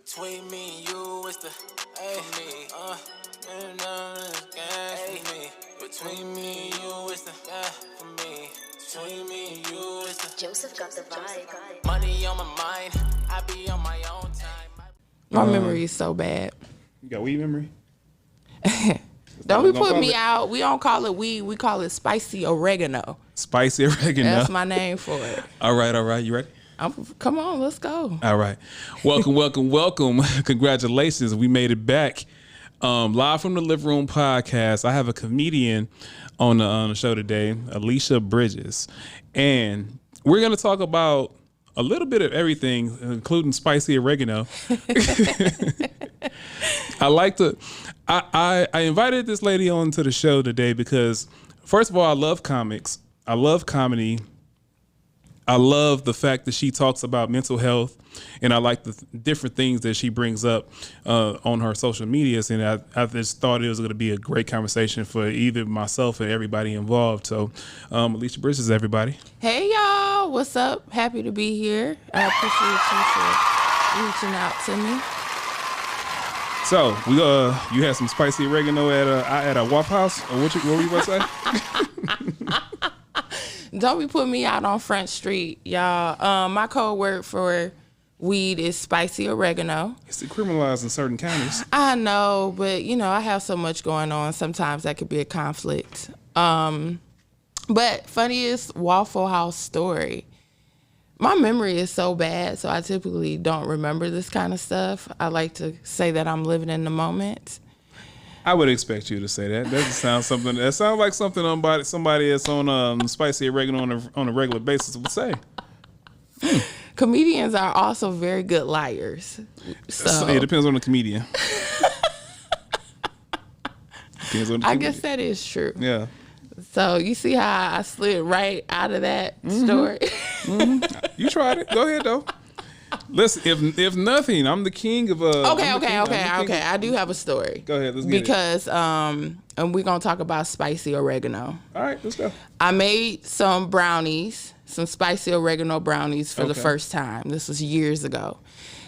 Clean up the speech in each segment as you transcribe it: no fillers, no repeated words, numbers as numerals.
Between me and you, it's the me. Me. Between me and you, it's the for me. Between me and you, it's the Joseph got the vibe. Money on my mind, I be on my own time. My memory is so bad. You got weed memory? Don't we put me out? We don't call it weed. We call it spicy oregano. Spicy oregano. That's my name for it. All right. You ready? Come on, let's go. All right. Welcome. Congratulations. We made it back. Live from the Living Room Podcast. I have a comedian on the show today, Alisha Bridges. And we're going to talk about a little bit of everything, including spicy oregano. I invited this lady on to the show today because, first of all, I love comics. I love comedy. I love the fact that she talks about mental health, and I like the different things that she brings up on her social medias. And I just thought it was going to be a great conversation for either myself and everybody involved. So, Alisha Bridges, everybody. Hey, y'all. What's up? Happy to be here. I appreciate you for reaching out to me. So, you had some spicy oregano at a Waffle House? Or what were you about to say? Don't be putting me out on Front Street, y'all. My code word for weed is spicy oregano. It's decriminalized in certain counties. I know, but I have so much going on. Sometimes that could be a conflict. But funniest Waffle House story. My memory is so bad, so I typically don't remember this kind of stuff. I like to say that I'm living in the moment. I would expect you to say that. That doesn't sound something. That sounds like something somebody that's on spicy oregano on a regular basis would say. Comedians are also very good liars. So it depends on the comedian. I guess that is true. Yeah. So you see how I slid right out of that story? Mm-hmm. You tried it. Go ahead though. Listen, if nothing, I'm the king of Okay. I do have a story. Go ahead, let's get it. And we're gonna talk about spicy oregano. All right, let's go. I made some brownies, some spicy oregano brownies for the first time. This was years ago.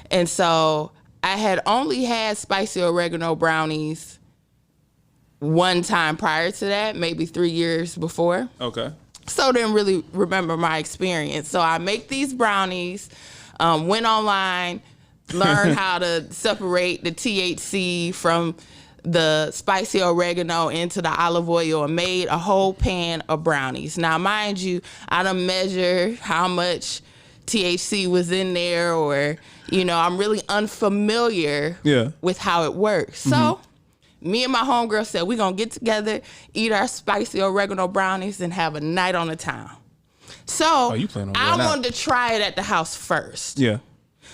And so I had only had spicy oregano brownies one time prior to that, maybe 3 years before. Okay. So didn't really remember my experience. So I make these brownies. Went online, learned how to separate the THC from the spicy oregano into the olive oil and made a whole pan of brownies. Now, mind you, I done measure how much THC was in there or, I'm really unfamiliar with how it works. Mm-hmm. So me and my homegirl said, we're going to get together, eat our spicy oregano brownies and have a night on the town. So I wanted to try it at the house first. Yeah.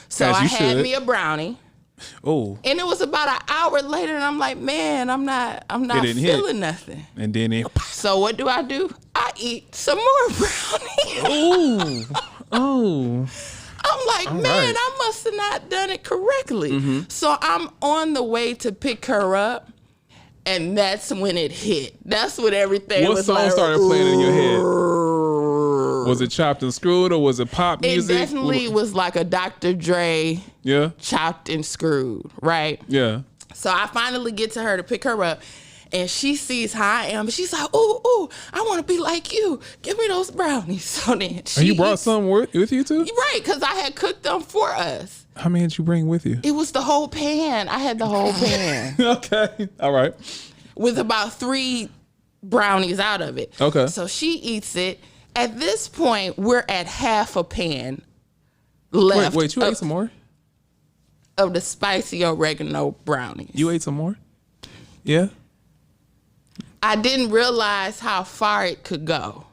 So I had me a brownie. Oh. And it was about an hour later, and I'm like, man, I'm not feeling nothing. And then so what do? I eat some more brownie. Oh. I'm like, man, I must have not done it correctly. Mm-hmm. So I'm on the way to pick her up. And that's when it hit. That's when everything was like. What song started playing in your head? Was it Chopped and Screwed or was it pop music? It definitely was like a Dr. Dre Chopped and Screwed, right? Yeah. So I finally get to her to pick her up. And she sees how I am. And she's like, ooh, I want to be like you. Give me those brownies. So then you brought some with you too? Right, because I had cooked them for us. How many did you bring with you? It was the whole pan. I had the whole pan. Okay. All right. With about 3 brownies out of it. Okay. So she eats it. At this point, we're at half a pan left. Wait, you ate some more? Of the spicy oregano brownies. You ate some more? Yeah. I didn't realize how far it could go.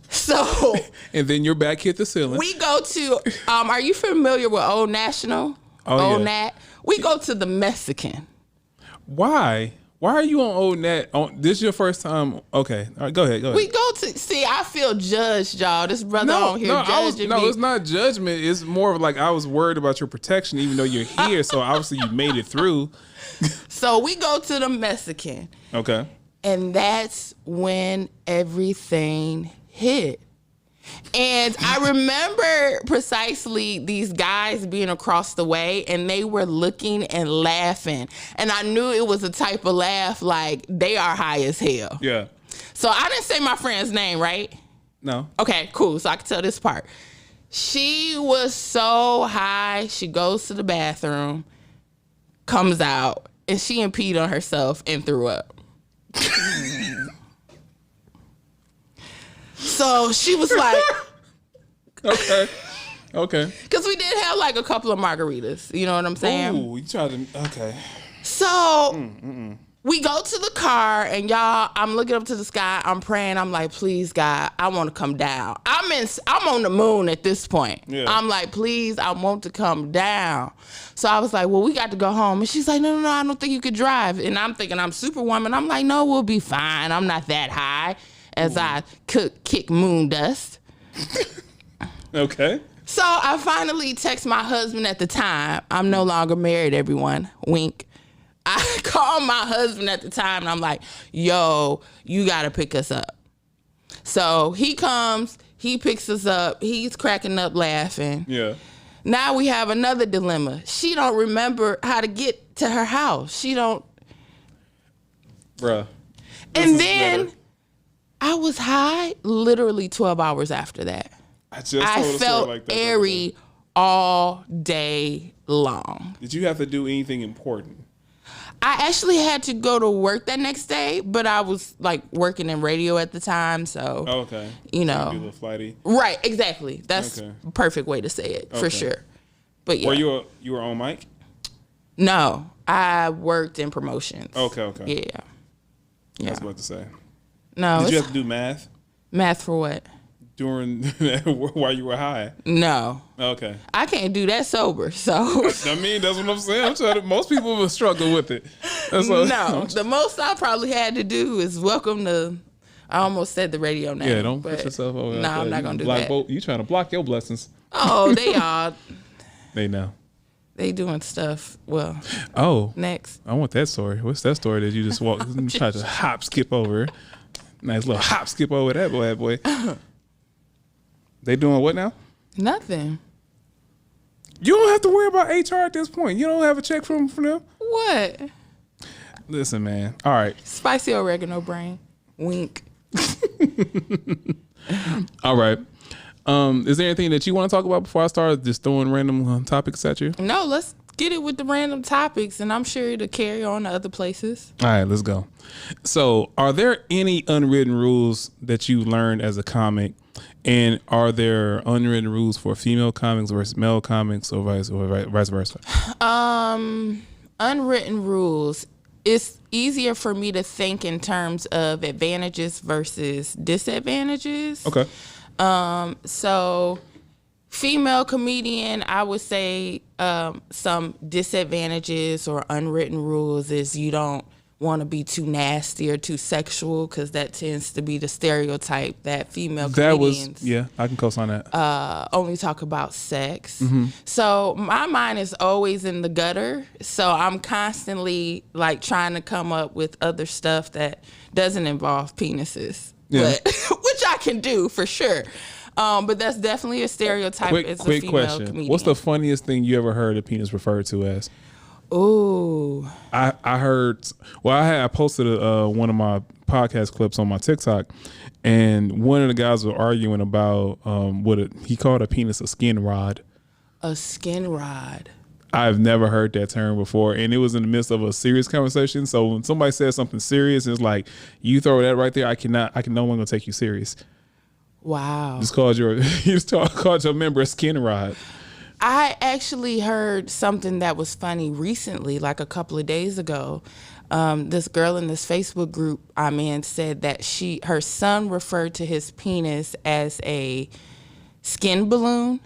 So. And then your back hit the ceiling. We go to, are you familiar with Old National? Old Nat? We go to the Mexican. Why? Why are you on Old Nat? This is your first time? Okay. All right, go ahead. We go to, I feel judged, y'all. This brother on here judging me. No, it's not judgment. It's more of like I was worried about your protection even though you're here. So obviously you made it through. So we go to the Mexican. Okay. And that's when everything hit. And I remember precisely these guys being across the way, and they were looking and laughing. And I knew it was a type of laugh like they are high as hell. Yeah. So I didn't say my friend's name, right? No. Okay, cool. So I can tell this part. She was so high, she goes to the bathroom, comes out, and she peed on herself and threw up. So she was like... Okay. Because we did have like a couple of margaritas. You know what I'm saying? Ooh, you tried to... Okay. So... We go to the car, and y'all, I'm looking up to the sky. I'm praying. I'm like, please, God, I want to come down. I'm on the moon at this point. Yeah. I'm like, please, I want to come down. So I was like, well, we got to go home. And she's like, no, I don't think you could drive. And I'm thinking I'm Superwoman. I'm like, no, we'll be fine. I'm not that high as I could kick moon dust. Okay. So I finally text my husband at the time. I'm no longer married, everyone. Wink. I called my husband at the time, and I'm like, yo, you got to pick us up. So he comes, he picks us up, he's cracking up laughing. Yeah. Now we have another dilemma. She don't remember how to get to her house. She don't. Bruh. And then I was high literally 12 hours after that. I felt like that airy all day long. Did you have to do anything important? I actually had to go to work that next day, but I was like working in radio at the time, so Okay. You know, be a little flighty. Right? Exactly. That's a perfect way to say it for sure. But yeah, Were you were on mic? No, I worked in promotions. Okay. Yeah. I was about to say. No. Did you have to do math Math for what? during while you were high? No. Okay. I can't do that sober, so. I mean, that's what I'm saying. I'm trying to, most people will struggle with it. No, the most I probably had to do is welcome to. I almost said the radio name. Yeah, don't put yourself over. No, I'm not gonna do that. You trying to block your blessings? Oh, they are. They know. They doing stuff. Well. Oh. Next. I want that story. What's that story that you just walked? Tried to hop, skip over? Nice little hop, skip over that boy. They doing what now? Nothing. You don't have to worry about HR at this point. You don't have a check from them. What? Listen, man. All right. Spicy oregano brain. Wink. All right. Is there anything that you want to talk about before I start just throwing random topics at you? No, let's get it with the random topics, and I'm sure it'll carry on to other places. All right, let's go. So, are there any unwritten rules that you learned as a comic? And are there unwritten rules for female comics versus male comics, or vice versa? Unwritten rules. It's easier for me to think in terms of advantages versus disadvantages. Okay. So female comedian, I would say some disadvantages or unwritten rules is you don't want to be too nasty or too sexual, because that tends to be the stereotype that female comedians I can co-sign that. only talk about sex. Mm-hmm. So my mind is always in the gutter. So I'm constantly like trying to come up with other stuff that doesn't involve penises, but which I can do for sure. But that's definitely a stereotype as a female question. comedian. What's the funniest thing you ever heard a penis referred to as? Ooh. I heard. Well, I posted one of my podcast clips on my TikTok, and one of the guys was arguing about he called a penis a skin rod. A skin rod. I've never heard that term before, and it was in the midst of a serious conversation. So when somebody says something serious, it's like, you throw that right there, I can no longer take you serious. Wow. Just called your member a skin rod. I actually heard something that was funny recently, like a couple of days ago. This girl in this Facebook group I'm in said that her son referred to his penis as a skin balloon.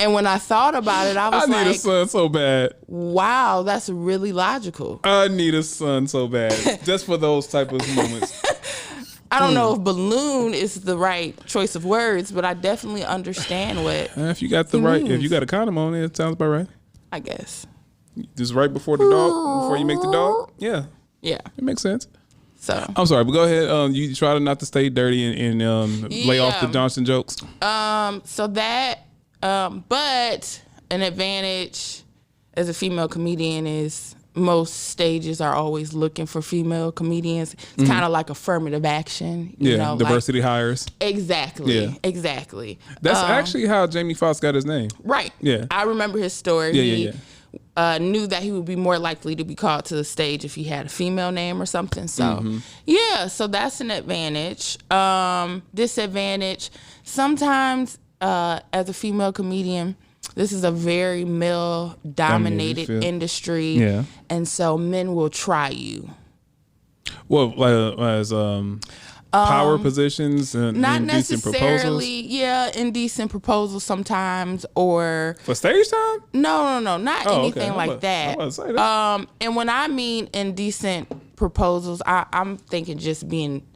And when I thought about it, I was like, I need a son so bad. Wow, that's really logical. I need a son so bad. Just for those type of moments. I don't know if balloon is the right choice of words, but I definitely understand what. If you got if you got a condom on it sounds about right. I guess. Just right before the dog, before you make the dog. Yeah. Yeah. It makes sense. So I'm sorry, but go ahead. You try to not to stay dirty and lay off the Johnson jokes. So that, but an advantage as a female comedian is most stages are always looking for female comedians. It's kind of like affirmative action. You know, diversity hires. Exactly. Yeah. Exactly. That's actually how Jamie Foxx got his name. Right. Yeah. I remember his story. Yeah. Knew that he would be more likely to be called to the stage if he had a female name or something. So, so that's an advantage. Disadvantage, sometimes as a female comedian, this is a very male-dominated industry. Yeah. And so men will try you. Well, as power positions and not indecent necessarily, proposals? Indecent proposals sometimes, or for stage time? No, not anything like that. I'm about to say that. And when I mean indecent proposals, I'm thinking just being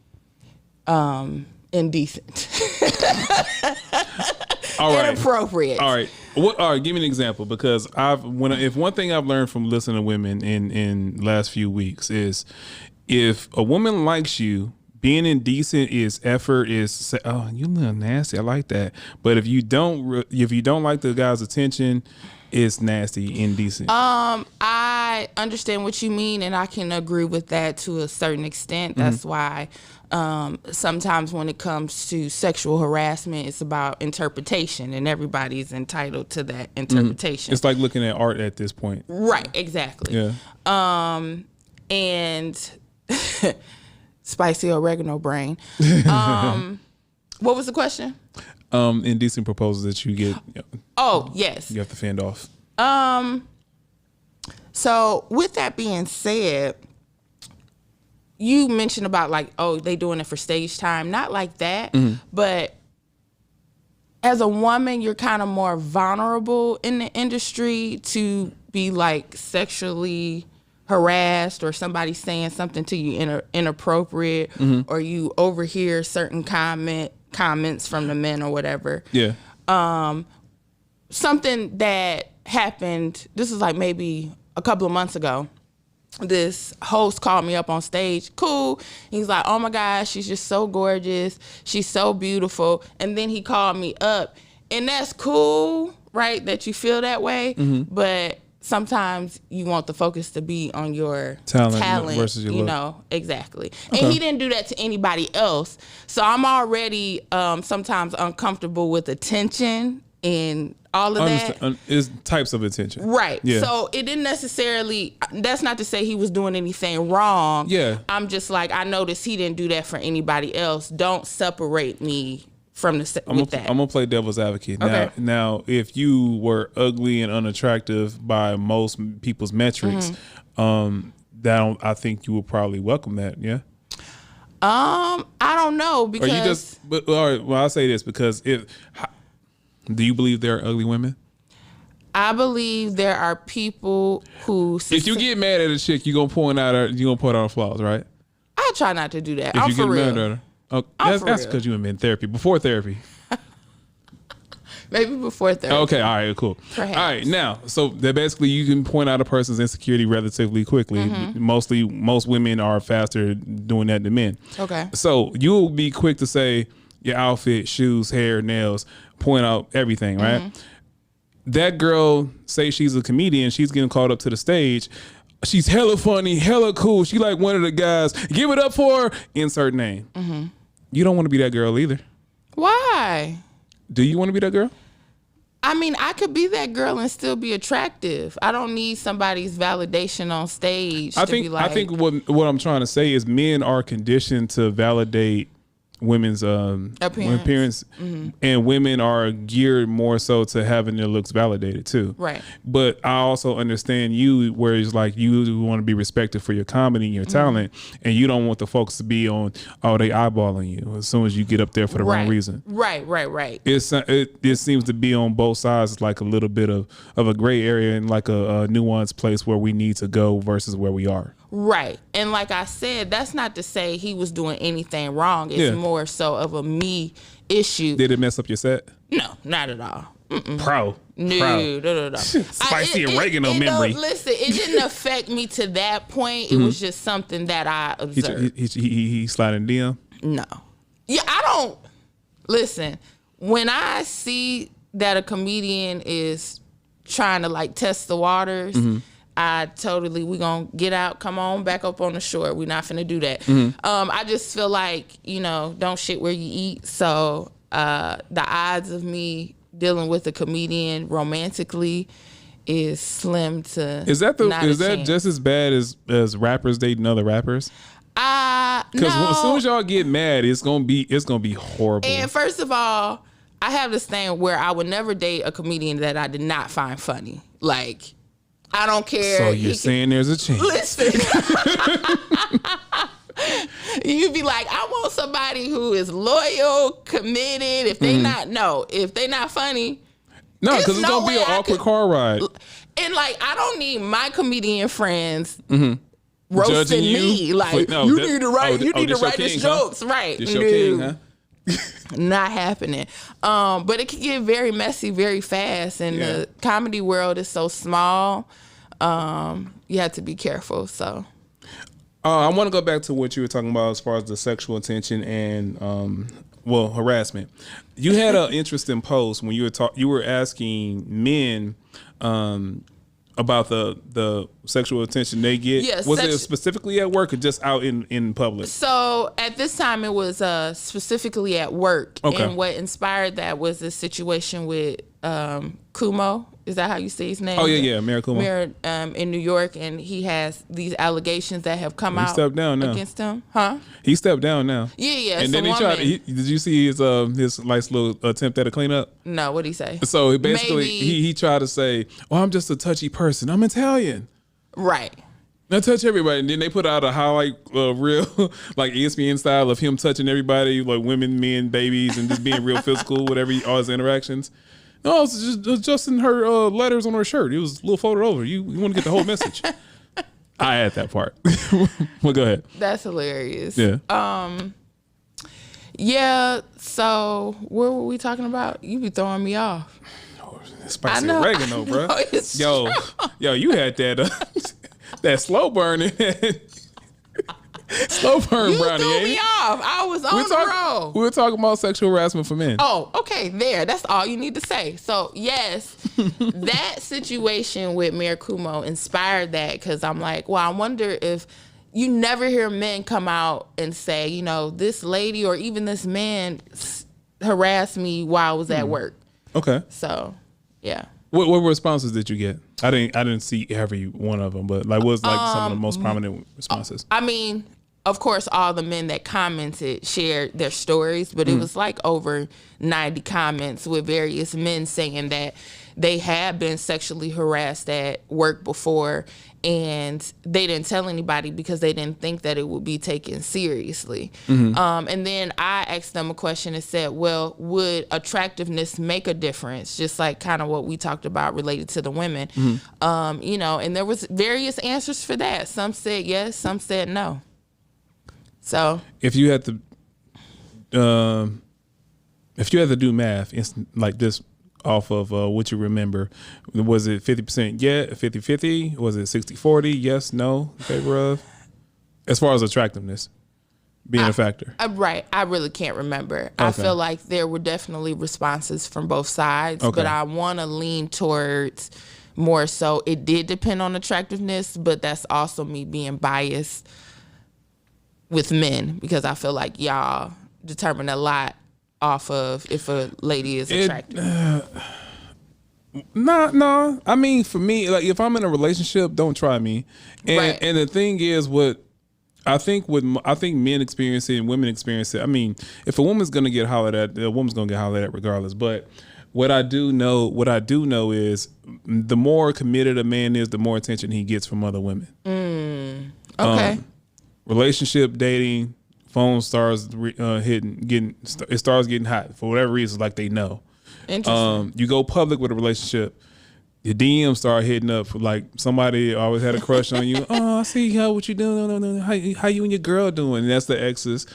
indecent. All right. Inappropriate. All right. All right, give me an example, because if one thing I've learned from listening to women in last few weeks is, if a woman likes you, being indecent is effort, is, oh, you a little nasty, I like that. But if you don't like the guy's attention, it's nasty, indecent. I understand what you mean, and I can agree with that to a certain extent. That's why sometimes when it comes to sexual harassment, it's about interpretation, and everybody's entitled to that interpretation. It's like looking at art at this point. Right, exactly. Yeah. And spicy oregano brain. What was the question? Indecent proposals that you get. Oh, yes. You have to fend off. So with that being said, you mentioned about like, oh, they doing it for stage time. Not like that, but as a woman, you're kind of more vulnerable in the industry to be like sexually harassed, or somebody saying something to you inappropriate, or you overhear certain comments from the men or whatever. Yeah. Something that happened, this is like maybe a couple of months ago. This host called me up on stage. Cool. He's like, oh my gosh, she's just so gorgeous. She's so beautiful. And then he called me up. And that's cool, right? That you feel that way. But sometimes you want the focus to be on your talent versus your look. Exactly. Okay. And he didn't do that to anybody else. So I'm already sometimes uncomfortable with attention and all of that. Is types of attention. Right. Yeah. So it didn't necessarily, that's not to say he was doing anything wrong. Yeah. I'm just like, I noticed he didn't do that for anybody else. Don't separate me from that. I'm gonna play devil's advocate. Okay. Now, if you were ugly and unattractive by most people's metrics, I think you would probably welcome that. Yeah. I don't know, because but all right. Well, I'll say this, because do you believe there are ugly women? I believe there are people who. If you get mad at a chick, you gonna point out her flaws, right? I try not to do that. If I'm you for get real. mad at her. Oh, that's because you were in therapy. Before therapy. Maybe before therapy. Okay, all right, cool. Perhaps. All right, now, so that basically you can point out a person's insecurity relatively quickly. Most women are faster doing that than men. Okay. So you'll be quick to say your outfit, shoes, hair, nails, point out everything, right? That girl, say she's a comedian, she's getting called up to the stage. She's hella funny, hella cool. She like one of the guys. Give it up for her. Insert name. You don't want to be that girl either. Why? Do you want to be that girl? I mean, I could be that girl and still be attractive. I don't need somebody's validation on stage. I think what I'm trying to say is men are conditioned to validate women's appearance, and women are geared more so to having their looks validated too. Right. But I also understand you, where it's like you want to be respected for your comedy and your talent, and you don't want the focus to be on, oh, they eyeballing you as soon as you get up there for the wrong reason. Right. It seems to be on both sides, like a little bit of a gray area and like a nuanced place where we need to go versus where we are. Right. And like I said, that's not to say he was doing anything wrong. It's more so of a me issue. Did it mess up your set? No, not at all. Pro. No. Spicy oregano memory. Listen, it didn't affect me to that point. It was just something that I observed. He sliding DM? No. Yeah, I don't. Listen, when I see that a comedian is trying to like test the waters, we gonna get out, come on back up on the shore. We're not finna do that. I just feel like, don't shit where you eat. So the odds of me dealing with a comedian romantically is slim to Is that chance. just as bad as rappers dating other rappers? Because as soon as y'all get mad, it's gonna be horrible. And first of all, I have this thing where I would never date a comedian that I did not find funny. Like, I don't care. So you're saying there's a chance? Listen. You'd be like, I want somebody who is loyal, committed. If they if they not funny. No, because it's gonna be an awkward car ride. And like, I don't need my comedian friends roasting me. Like, you need to write these jokes. Huh? Right. This your king, huh? Not happening. But it can get very messy very fast, and the comedy world is so small. You have to be careful. So I want to go back to what you were talking about as far as the sexual attention and harassment. You had an interesting post when you were asking men about the sexual attention they get. Yes, was it specifically at work or just out in public? So at this time it was specifically at work. Okay. And what inspired that was the situation with Kumo. Is that how you say his name? Oh yeah, Mayor Kumo. Mayor in New York, and he has these allegations that have come out stepped down now. Against him. Huh? He stepped down now. Yeah. And then he tried. Did you see his nice little attempt at a cleanup? No, what'd he say? So basically, he tried to say, "Oh, I'm just a touchy person. I'm Italian." Right. I touch everybody, and then they put out a highlight real like ESPN style of him touching everybody, like women, men, babies, and just being real physical, whatever all his interactions. No, it's just adjusting her letters on her shirt. It was a little folded over. You want to get the whole message. I had that part. Well, go ahead. That's hilarious. Yeah. Yeah. So what were we talking about? You be throwing me off. Oh, spicy oregano, bro. Yo, you had that that slow burning. Slow burn you brownie. You threw me off. I was on the roll. We were talking about sexual harassment for men. Oh, okay. There. That's all you need to say. So, yes, that situation with Mayor Kumo inspired that, because I'm like, well, I wonder if you never hear men come out and say, this lady or even this man harassed me while I was at work. Okay. So, yeah. What responses did you get? I didn't see every one of them, but like, what was like some of the most prominent responses? I mean, of course, all the men that commented shared their stories, but it was like over 90 comments with various men saying that they had been sexually harassed at work before, and they didn't tell anybody because they didn't think that it would be taken seriously. And then I asked them a question and said, well, would attractiveness make a difference? Just like kind of what we talked about related to the women. And there was various answers for that. Some said yes, some said no. So if you had to do math, it's like this off of what you remember, was it 50% yeah, 50-50? Was it 60-40? Yes, no, in favor of? As far as attractiveness being a factor. Right. I really can't remember. I feel like there were definitely responses from both sides, but I want to lean towards more so it did depend on attractiveness, but that's also me being biased with men, because I feel like y'all determine a lot off of if a lady is attractive. No. I mean, for me, like if I'm in a relationship, don't try me. And the thing is, what I think men experience it and women experience it. I mean, if a woman's gonna get hollered at, a woman's gonna get hollered at regardless. But what I do know is the more committed a man is, the more attention he gets from other women. Okay. Relationship, dating, phone starts it starts getting hot for whatever reason, like they know. Interesting. You go public with a relationship, your DM start hitting up. Like somebody always had a crush on you. Oh, I see what you doing. How you and your girl doing? And that's the exes.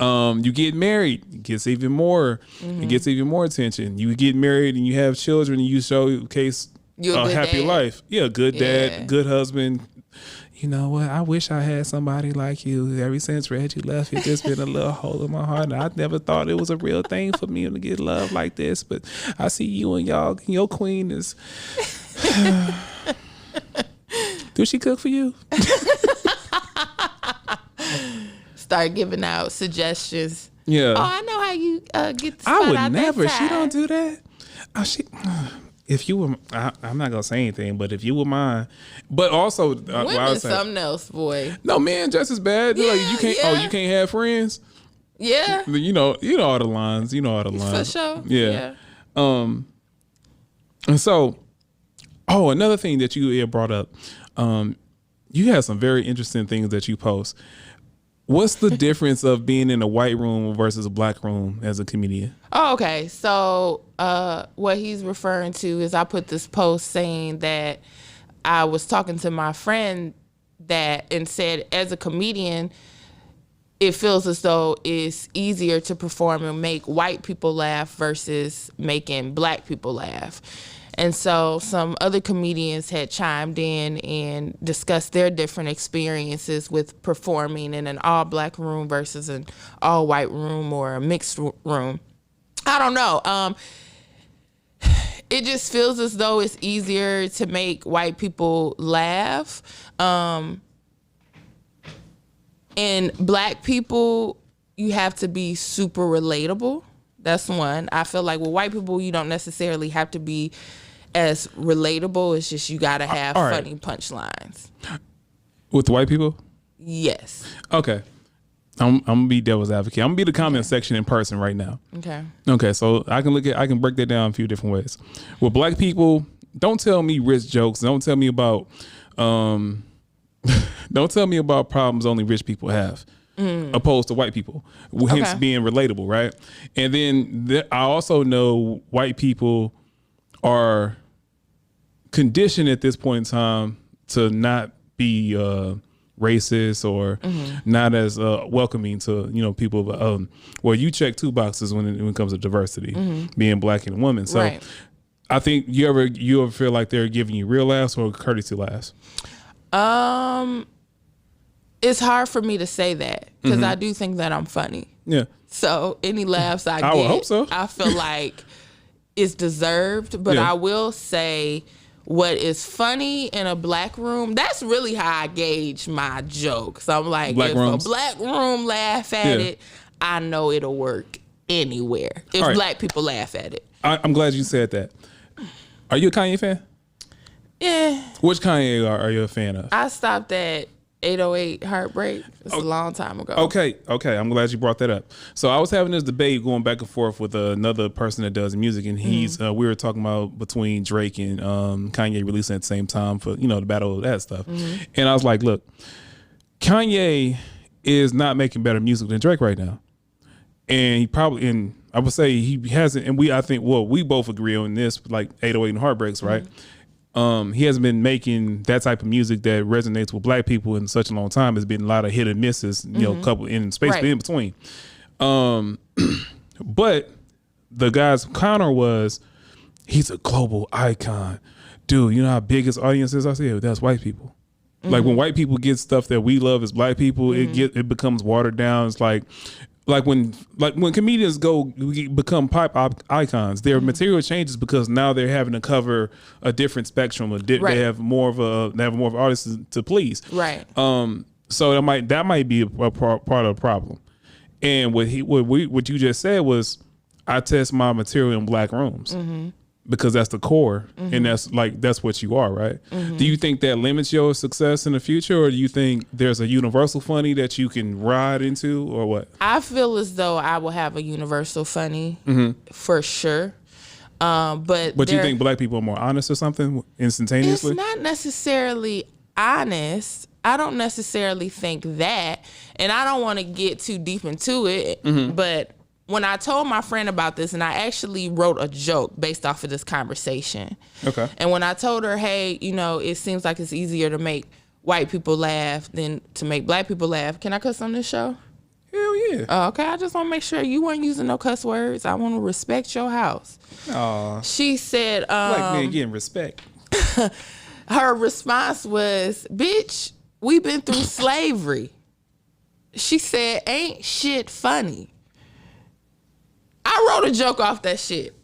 You get married, it gets even more. It gets even more attention. You get married and you have children, and you showcase a happy life. Yeah, good dad, good husband. You know what? I wish I had somebody like you. Ever since Reggie left, it's just been a little hole in my heart. And I never thought it was a real thing for me to get love like this. But I see you and your queen is. Do she cook for you? Start giving out suggestions. Yeah. Oh, I know how you get the spot I would out never. that She time. don't do that. If you were, I'm not gonna say anything, but if you were mine, but also, Women something else, boy. No, man, just as bad. Yeah, Like you can't. yeah. Oh, you can't have friends. Yeah. You know all the lines. You know all the lines. For sure. Yeah. And so, another thing that you had brought up, you had some very interesting things that you post. What's the difference of being in a white room versus a black room as a comedian? Oh, okay. So what he's referring to is I put this post saying that I was talking to my friend and said, as a comedian, it feels as though it's easier to perform and make white people laugh versus making black people laugh. And so some other comedians had chimed in and discussed their different experiences with performing in an all-black room versus an all-white room or a mixed room. I don't know. It just feels as though it's easier to make white people laugh. And black people, you have to be super relatable. That's one. I feel like with white people, you don't necessarily have to be as relatable. It's just you got to have funny punchlines. With white people? Yes. Okay. I'm gonna be devil's advocate. I'm gonna be the comment section in person right now. Okay, so I can break that down a few different ways. With black people, don't tell me rich jokes. Don't tell me about don't tell me about problems only rich people have. Opposed to white people, hence being relatable, right? And then I also know white people are conditioned at this point in time to not be racist or not as welcoming to people. Well, you check two boxes when it comes to diversity, being black and woman. So I think you ever feel like they're giving you real laughs or courtesy laughs? It's hard for me to say that because I do think that I'm funny. Yeah. So any laughs I get, would hope so. I feel like it's deserved. But I will say, what is funny in a black room, that's really how I gauge my jokes. So I'm like, if a black room laugh at it, I know it'll work anywhere. If black people laugh at it. I'm glad you said that. Are you a Kanye fan? Yeah. Which Kanye are you a fan of? I stopped at 808 Heartbreak. It's a long time ago. Okay. I'm glad you brought that up. So I was having this debate going back and forth with another person that does music, and he's we were talking about between Drake and Kanye releasing at the same time for the battle of that stuff. And I was like, look, Kanye is not making better music than Drake right now, and he probably, and I would say he hasn't. And we both agree on this, like 808 and Heartbreaks, right? He hasn't been making that type of music that resonates with black people in such a long time. It's been a lot of hit and misses, couple in space in between. But the guy's counter was, he's a global icon. Dude, you know how big his audience is? I said, that's white people. Like when white people get stuff that we love as black people, it becomes watered down. It's like when comedians become pop icons, their material changes because now they're having to cover a different spectrum. They have more of an audience to please. Right. So that might be a part of the problem. And what you just said was, I test my material in black rooms. Because that's the core, and that's what you are, right? Do you think that limits your success in the future, or do you think there's a universal funny that you can ride into, or what? I feel as though I will have a universal funny for sure. But you think black people are more honest or something instantaneously? It's not necessarily honest. I don't necessarily think that, and I don't want to get too deep into it, but when I told my friend about this, and I actually wrote a joke based off of this conversation. Okay. And when I told her, hey, you know, it seems like it's easier to make white people laugh than to make black people laugh. Can I cuss on this show? Hell yeah. Oh, okay, I just want to make sure you weren't using no cuss words. I want to respect your house. Aw. She said, Black man getting respect. her response was, bitch, we been through slavery. She said, ain't shit funny. I wrote a joke off that shit.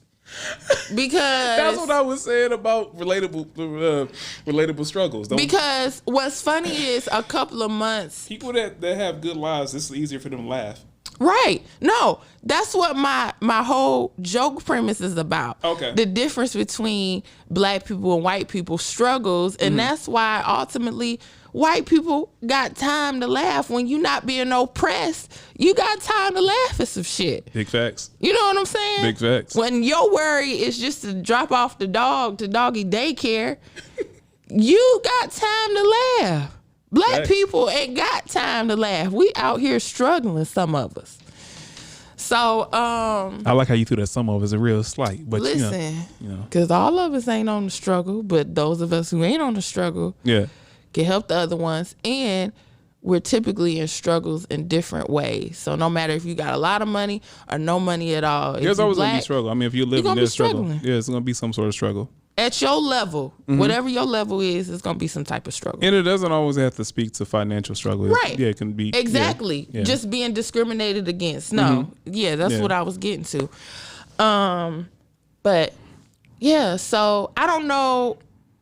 Because that's what I was saying about relatable struggles. Because what's funny is a couple of months. People that have good lives, it's easier for them to laugh. Right. No, that's what my whole joke premise is about. Okay. The difference between black people and white people struggles. And that's why ultimately white people got time to laugh. When you not being oppressed, you got time to laugh at some shit. Big facts. You know what I'm saying? Big facts. When your worry is just to drop off the dog to doggy daycare, you got time to laugh. Black people ain't got time to laugh. We out here struggling, some of us. So, I like how you threw that some of us a real slight, but listen, you know, because all of us ain't on the struggle, but those of us who ain't on the struggle, yeah, can help the other ones, and we're typically in struggles in different ways. So no matter if you got a lot of money or no money at all, there's always gonna be struggle. I mean, if you're living there's struggle, yeah, it's gonna be some sort of struggle. At your level, whatever your level is, it's gonna be some type of struggle. And it doesn't always have to speak to financial struggle. Right. Yeah, it can be. Exactly. Yeah. Just being discriminated against. No. Yeah, that's what I was getting to. But yeah, so I don't know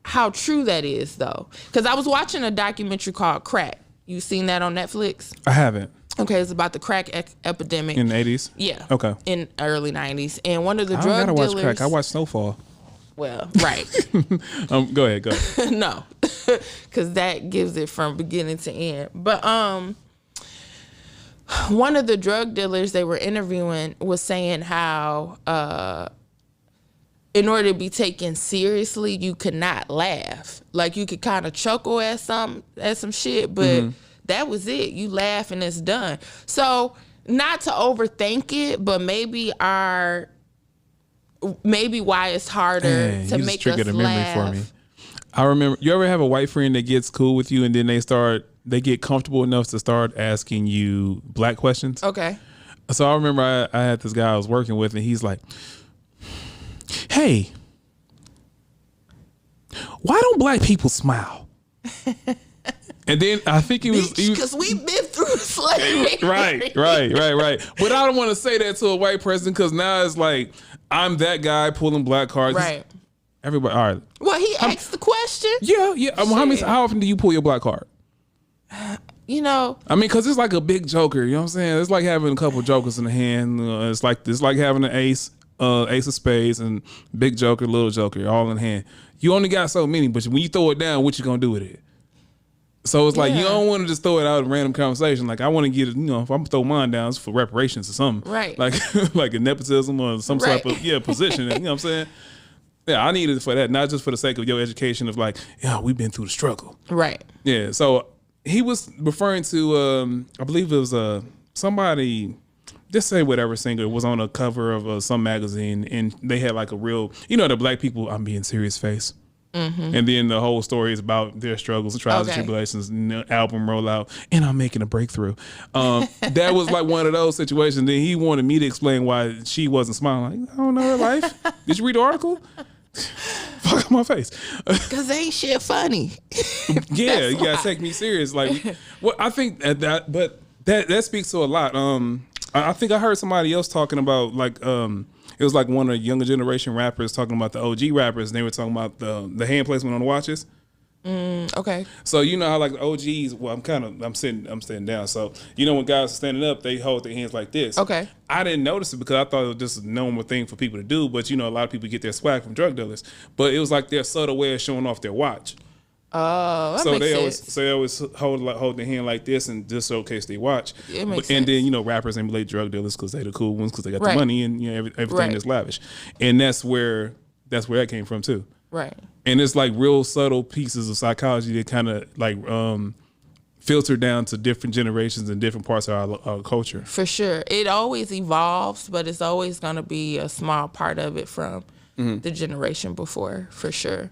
how true that is though. Because I was watching a documentary called Crack. You seen that on Netflix? I haven't. Okay, it's about the crack epidemic. In the 80s? Yeah. Okay. In early 90s. And one of the I drug gotta dealers. watch crack. I watch Snowfall. Well, right. Go ahead. No, because that gives it from beginning to end. But one of the drug dealers they were interviewing was saying how in order to be taken seriously, you could not laugh. Like you could kind of chuckle at some shit, but that was it. You laugh and it's done. So not to overthink it, but maybe why it's harder to make us laugh. For me. I remember, you ever have a white friend that gets cool with you and then they get comfortable enough to start asking you black questions? Okay. So I remember I had this guy I was working with and he's like, hey, why don't black people smile? And then I think he was because we've been through slavery. Right. But I don't want to say that to a white person because now it's like I'm that guy pulling black cards. Right. Everybody. All right. Well, he asked the question. Yeah. How often do you pull your black card? You know. I mean, because it's like a big joker. You know what I'm saying? It's like having a couple jokers in the hand. It's like having an ace of spades and big joker, little joker, all in hand. You only got so many, but when you throw it down, what you gonna do with it? So it's like you don't want to just throw it out in random conversation. Like I want to get it, if I'm throw mine down, it's for reparations or something. Right. Like like a nepotism or some type of position. You know what I'm saying? Yeah, I need it for that, not just for the sake of your education of like, we've been through the struggle. Right. Yeah. So he was referring to I believe it was somebody, just say whatever singer was on a cover of some magazine and they had like a real, the black people, I'm being serious face. Mm-hmm. And then the whole story is about their struggles and trials and tribulations, and the album rollout, and I'm making a breakthrough. That was like one of those situations. Then he wanted me to explain why she wasn't smiling. Like, I don't know her life. Did you read the article? Fuck up my face. Because ain't shit funny. Yeah, you gotta take me serious. Like, well, I think that speaks to a lot. I think I heard somebody else talking about like it was like one of the younger generation rappers talking about the OG rappers, and they were talking about the hand placement on the watches. Okay. So you know how like the OGs, well, I'm sitting down. So when guys are standing up, they hold their hands like this. Okay. I didn't notice it because I thought it was just a normal thing for people to do. But a lot of people get their swag from drug dealers. But it was like their subtle way of showing off their watch. Oh, that so makes they sense. always hold their hand like this and just showcase they watch. It makes and sense. then rappers emulate drug dealers because they the cool ones because they got Right. the money and everything is lavish, and that's where that came from too. Right. And it's like real subtle pieces of psychology that kind of like filtered down to different generations and different parts of our culture. For sure. It always evolves, but it's always going to be a small part of it from the generation before, for sure.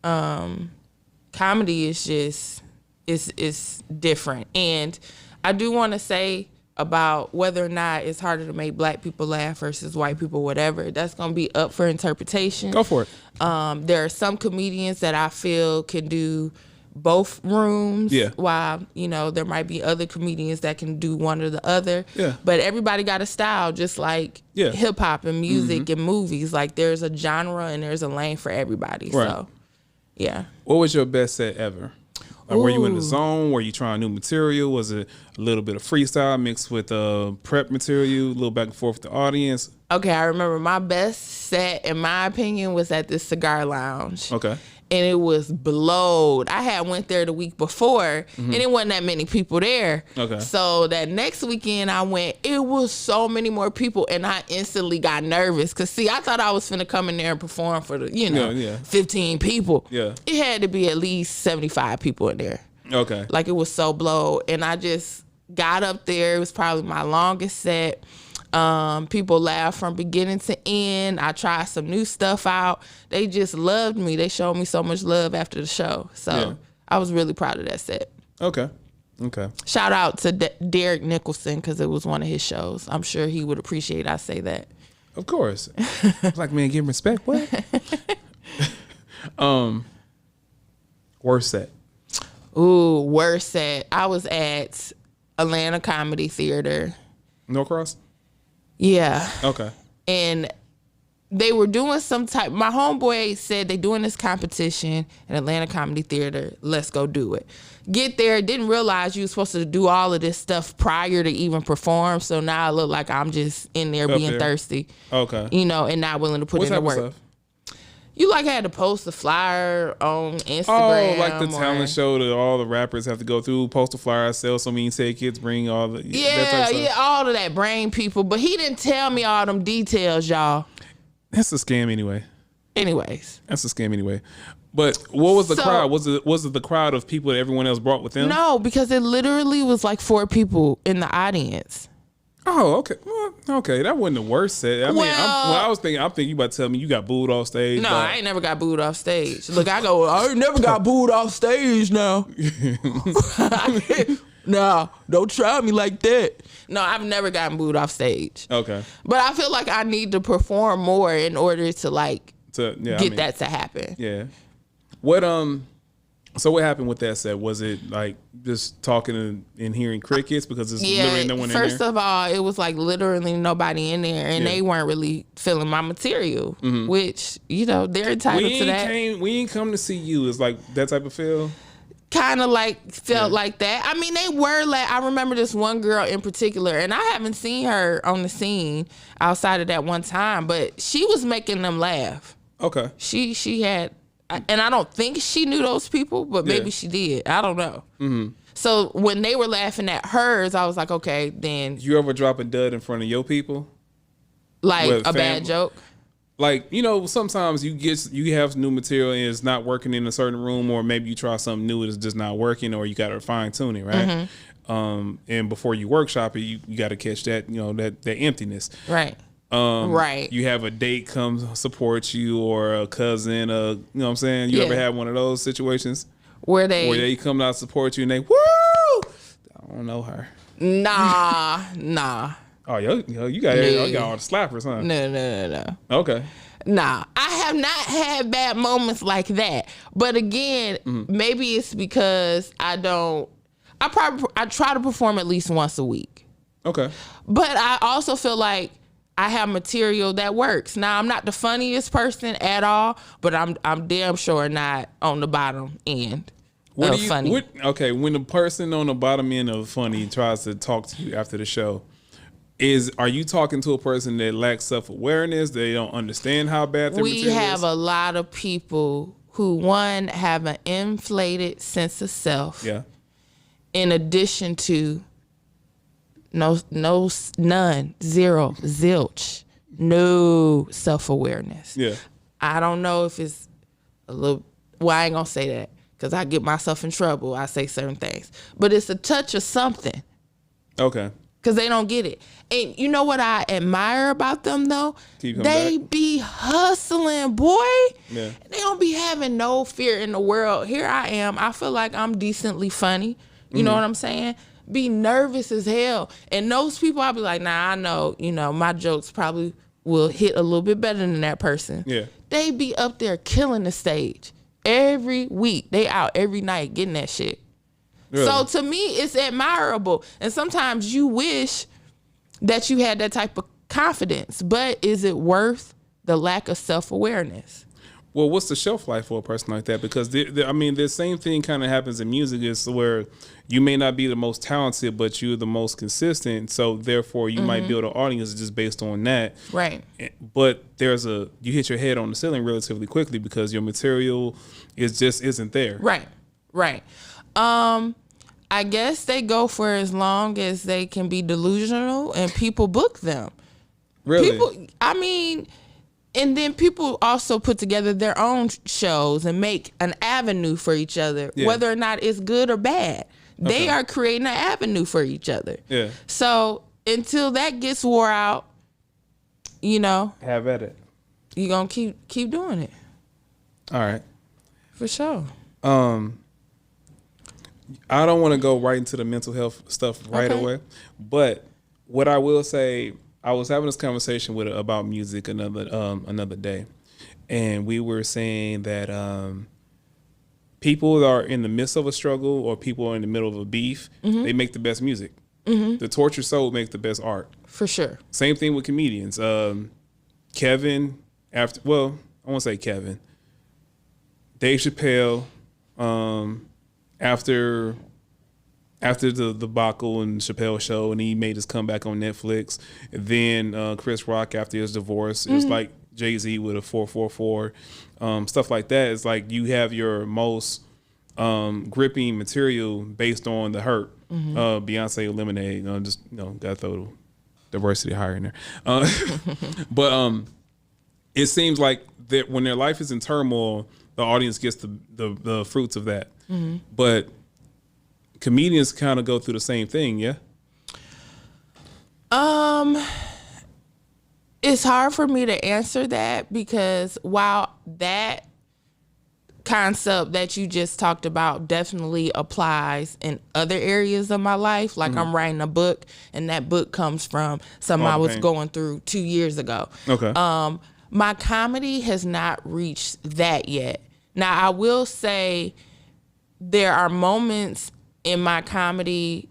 Comedy is just, it's different. And I do want to say about whether or not it's harder to make black people laugh versus white people, whatever. That's going to be up for interpretation. Go for it. There are some comedians that I feel can do both rooms. Yeah. While, there might be other comedians that can do one or the other. Yeah. But everybody got a style, just like hip hop and music and movies. Like there's a genre and there's a lane for everybody. Right. So, yeah. What was your best set ever? Like, were you in the zone? Were you trying new material? Was it a little bit of freestyle mixed with prep material, a little back and forth with the audience? Okay, I remember my best set, in my opinion, was at this cigar lounge. Okay. And it was blowed. I had went there the week before, and it wasn't that many people there. Okay. So that next weekend I went, it was so many more people, and I instantly got nervous. Because, see, I thought I was finna come in there and perform for the, 15 people. Yeah. It had to be at least 75 people in there. Okay. Like, it was so blowed. And I just got up there. It was probably my longest set. People laughed from beginning to end. I tried some new stuff out. They just loved me. They showed me so much love after the show. So I was really proud of that set. Okay. Shout out to Derek Nicholson because it was one of his shows. I'm sure he would appreciate I say that. Of course. Like, man, give him respect. What? Worst set. Ooh, worst set. I was at Atlanta Comedy Theater. Norcross? Yeah. Okay. And they were doing my homeboy said they doing this competition at Atlanta Comedy Theater. Let's go do it. Get there, didn't realize you were supposed to do all of this stuff prior to even perform. So now I look like I'm just in there being thirsty. Okay. And not willing to put in the work. Stuff? You had to post a flyer on Instagram. Oh, like the talent show that all the rappers have to go through, post a flyer, sell so many tickets, bring all the that type of stuff. All of that, bring people. But he didn't tell me all them details, y'all. That's a scam anyway. That's a scam anyway. But what was the crowd? Was it the crowd of people that everyone else brought with them? No, because it literally was like 4 people in the audience. Oh, okay. Well, okay, that wasn't the worst set. I'm thinking you about to tell me you got booed off stage. No, I ain't never got booed off stage. Look, I ain't never got booed off stage now. Nah, don't try me like that. No, I've never gotten booed off stage. Okay. But I feel like I need to perform more in order to that to happen. Yeah. So what happened with that set? Was it like just talking and hearing crickets because there's literally no one in there? First of all, it was like literally nobody in there, and they weren't really feeling my material, which they're entitled to that. We ain't come to see you. It's like that type of feel. Kind of felt like that. I mean, they were I remember this one girl in particular, and I haven't seen her on the scene outside of that one time, but she was making them laugh. Okay. She had. And I don't think she knew those people, but maybe she did. I don't know. Mm-hmm. So when they were laughing at hers, I was like, okay, then. You ever drop a dud in front of your people? Like a bad joke? Like, sometimes you have new material and it's not working in a certain room, or maybe you try something new and it's just not working, or you got to fine tune it, right? Mm-hmm. And before you workshop it, you got to catch that, that emptiness. Right. Right. You have a date come support you, or a cousin, you know what I'm saying? You ever have one of those situations where they come out support you and they, woo! I don't know her. Nah. Oh, you got all the slappers, huh? No. Okay. Nah, I have not had bad moments like that. But again, maybe it's because I try to perform at least once a week. Okay. But I also feel like I have material that works. Now, I'm not the funniest person at all, but I'm damn sure not on the bottom end of funny. Okay, when the person on the bottom end of funny tries to talk to you after the show, are you talking to a person that lacks self-awareness? They don't understand how bad their material is? We have a lot of people who, one, have an inflated sense of self. Yeah. In addition to none, zero, zilch, no self-awareness. Yeah. I don't know if it's a little, well, I ain't gonna say that because I get myself in trouble. I say certain things, but it's a touch of something. Okay. Because they don't get it. And you know what I admire about them, though? They be hustling, boy. Yeah. They don't be having no fear in the world. Here I am. I feel like I'm decently funny. You know what I'm saying? Be nervous as hell. And those people, I'll be like, nah, I know, my jokes probably will hit a little bit better than that person. Yeah. They be up there killing the stage every week. They out every night getting that shit. Really? So to me, it's admirable. And sometimes you wish that you had that type of confidence, but is it worth the lack of self-awareness? Well, what's the shelf life for a person like that? Because the same thing kind of happens in music, is where you may not be the most talented, but you're the most consistent. So therefore, you might build an audience just based on that. Right. But you hit your head on the ceiling relatively quickly because your material isn't there. Right. Right. I guess they go for as long as they can be delusional and people book them. Really? And then people also put together their own shows and make an avenue for each other, whether or not it's good or bad. They are creating an avenue for each other. Yeah. So until that gets wore out, have at it. You're going to keep doing it. All right. For sure. I don't want to go right into the mental health stuff right away, but what I will say, I was having this conversation about music another day, and we were saying that people that are in the midst of a struggle or people are in the middle of a beef, they make the best music. The tortured soul makes the best art. For sure. Same thing with comedians. Kevin, I won't say Kevin. Dave Chappelle, after the debacle and Chappelle show, and he made his comeback on Netflix. And then Chris Rock after his divorce. It's like Jay-Z with a 444. Stuff like that. It's like you have your most gripping material based on the hurt. Beyonce, Lemonade. Gotta throw the diversity higher in there. But it seems like that when their life is in turmoil, the audience gets the fruits of that. But comedians kind of go through the same thing, yeah? It's hard for me to answer that because while that concept that you just talked about definitely applies in other areas of my life, like I'm writing a book and that book comes from something I was going through 2 years ago. Okay. My comedy has not reached that yet. Now, I will say there are moments in my comedy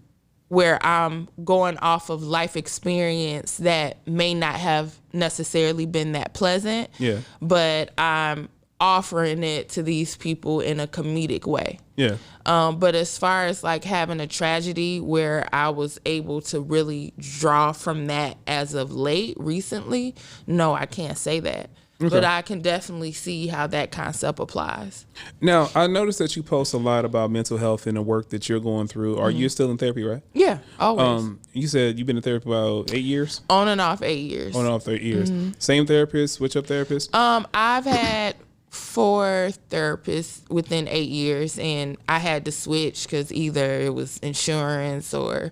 where I'm going off of life experience that may not have necessarily been that pleasant. Yeah. But I'm offering it to these people in a comedic way. Yeah. But as far as like having a tragedy where I was able to really draw from that as of late, recently, no, I can't say that. Okay. But I can definitely see how that concept applies. Now, I noticed that you post a lot about mental health and the work that you're going through. Are you still in therapy, right? Yeah, always. You said you've been in therapy about 8 years? On and off 8 years. On and off 8 years. Same therapist, switch up therapist? I've had 4 therapists within 8 years, and I had to switch because either it was insurance or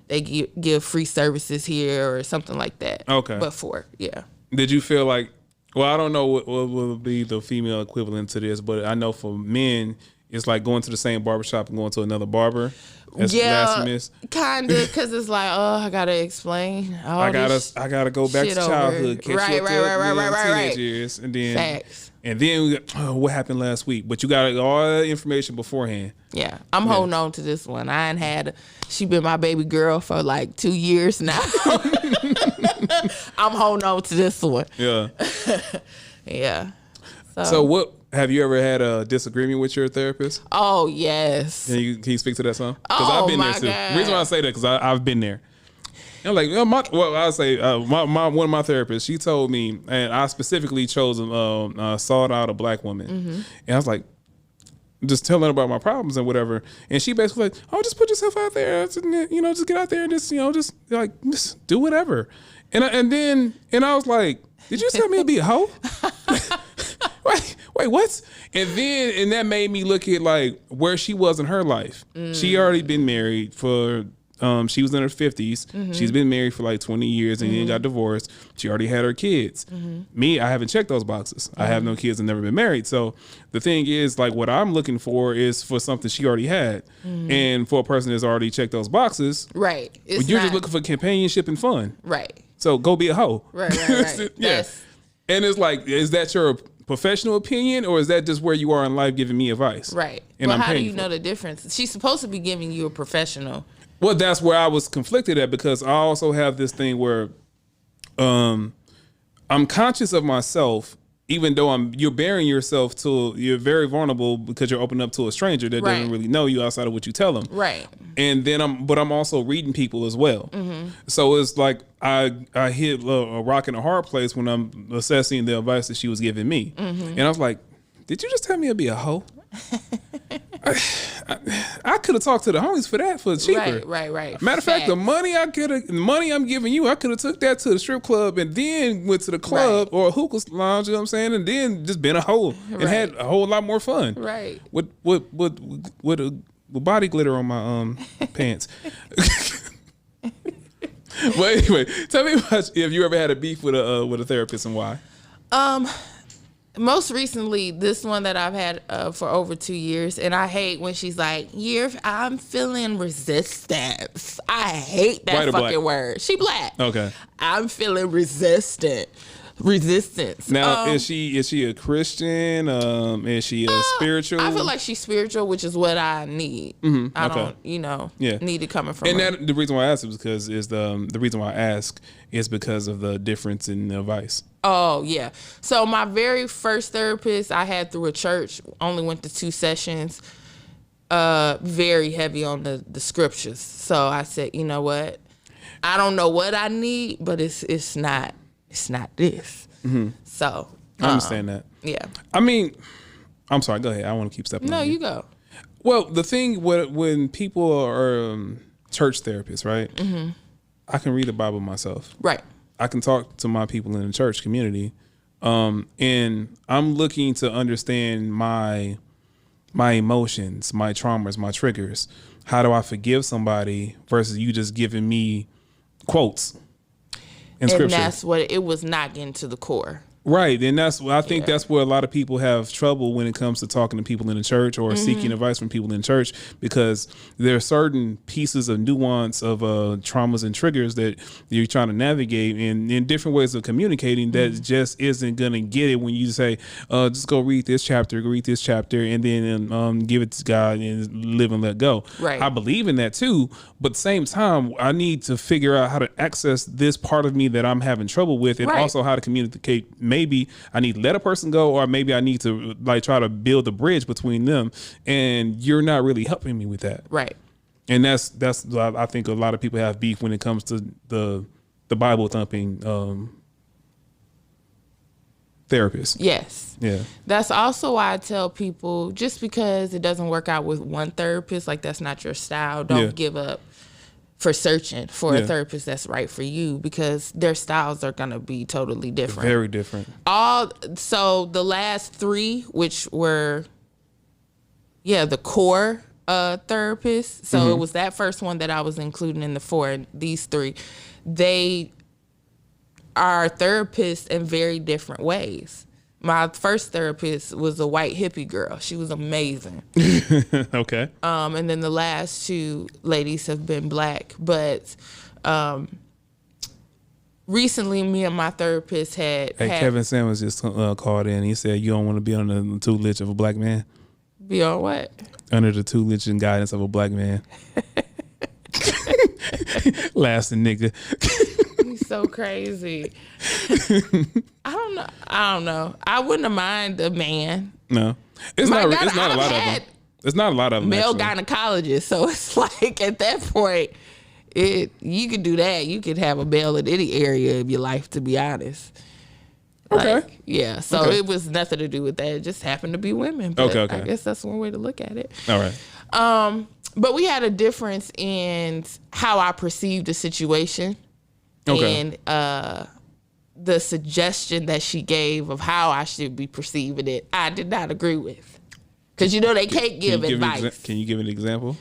they give free services here or something like that. Okay. But 4, yeah. Did you feel like, well, I don't know what will be the female equivalent to this, but I know for men, it's like going to the same barbershop and going to another barber. That's blasphemous. Kind of, because it's like, I gotta explain. I gotta go back to childhood, catch teenage years, and then facts. And then we got, what happened last week? But you got all that information beforehand. Yeah, I'm holding on to this one. I ain't had she been my baby girl for like 2 years now. I'm holding on to this one. Yeah. Yeah. So what, have you ever had a disagreement with your therapist? Oh, yes. Can you speak to that some? Because I've been there too. The reason why I say that, because I've been there. I'm like, I say one of my therapists, she told me, and I specifically chose sought out a black woman. And I was like, just telling her about my problems and whatever. And she basically like, just put yourself out there, just get out there and just do whatever. And I was like, did you tell me to be a hoe? wait, what? And that made me look at like where she was in her life. She already been married for she was in her 50s. She's been married for like 20 years and then got divorced. She already had her kids. Me, I haven't checked those boxes. I have no kids and never been married. So the thing is, like, what I'm looking for is for something she already had. And for a person that's already checked those boxes, right? You're just looking for companionship and fun, right? So go be a hoe, right. Yeah. And it's like, is that your professional opinion, or is that just where you are in life giving me advice? Right. And well, I'm how do you paying know the difference? She's supposed to be giving you a professional. Well, that's where I was conflicted at, because I also have this thing where I'm conscious of myself, even though you're bearing yourself you're very vulnerable because you're opening up to a stranger that doesn't really know you outside of what you tell them. Right. And then I'm also reading people as well. So it's like I hit a rock in a hard place when I'm assessing the advice that she was giving me. And I was like, did you just tell me to be a hoe? I could have talked to the homies for cheaper. Right. Matter of fact, the money I'm giving you, I could have took that to the strip club and then went to the club or a hookah lounge, you know what I'm saying, and then just been a hoe and had a whole lot more fun. Right. With body glitter on my pants. But anyway, tell me about if you ever had a beef with a therapist and why. Most recently, this one that I've had for over 2 years, and I hate when she's like, I'm feeling resistance. I hate that fucking word. She black. Okay. I'm feeling resistance. Now, is she a Christian? Is she a spiritual? I feel like she's spiritual, which is what I need. I don't, need it coming from her. And the reason why I ask is the reason why I ask is because of the difference in advice. Oh, yeah. So my very first therapist I had through a church, only went to 2 sessions, very heavy on the scriptures. So I said, you know what? I don't know what I need, but it's not this. So I understand that. Yeah. I mean, I'm sorry, go ahead. I want to keep stepping on you. No, you go. Well, the thing when people are church therapists, right? I can read the Bible myself. Right. I can talk to my people in the church community, and I'm looking to understand my emotions, my traumas, my triggers. How do I forgive somebody versus you just giving me quotes in scripture? And that's what it was, not getting to the core. Right, and that's where a lot of people have trouble when it comes to talking to people in the church or seeking advice from people in church, because there are certain pieces of nuance of traumas and triggers that you're trying to navigate in different ways of communicating that just isn't gonna get it when you say, just go read this chapter, and then give it to God and live and let go. Right. I believe in that too, but at the same time, I need to figure out how to access this part of me that I'm having trouble with, and also how to communicate. Maybe I need to let a person go, or maybe I need to try to build a bridge between them, and you're not really helping me with that. Right. And that's I think a lot of people have beef when it comes to the Bible thumping therapist. Yes. Yeah. That's also why I tell people, just because it doesn't work out with one therapist, like that's not your style, don't give up for searching for a therapist that's right for you, because their styles are going to be totally different. Very different. So the last 3, which were, the core therapists. So it was that first one that I was including in the 4, and these 3, they are therapists in very different ways. My first therapist was a white hippie girl. She was amazing. Okay. And then the last 2 ladies have been black. But recently, me and my therapist had Kevin Samuels just called in. He said, you don't want to be under the tutelage of a black man? Be on what? Under the tutelage and guidance of a black man. Lasting nigga. He's so crazy. I don't know. I wouldn't have mind a man. No. It's not a lot of them. It's not a lot of them. Male gynecologists. So it's like, at that point, you could do that. You could have a male in any area of your life, to be honest. Okay. So it was nothing to do with that. It just happened to be women. But okay. I guess that's one way to look at it. All right. But we had a difference in how I perceived the situation. Okay. And the suggestion that she gave of how I should be perceiving it, I did not agree with. Because, they can't give advice. Can you give an example?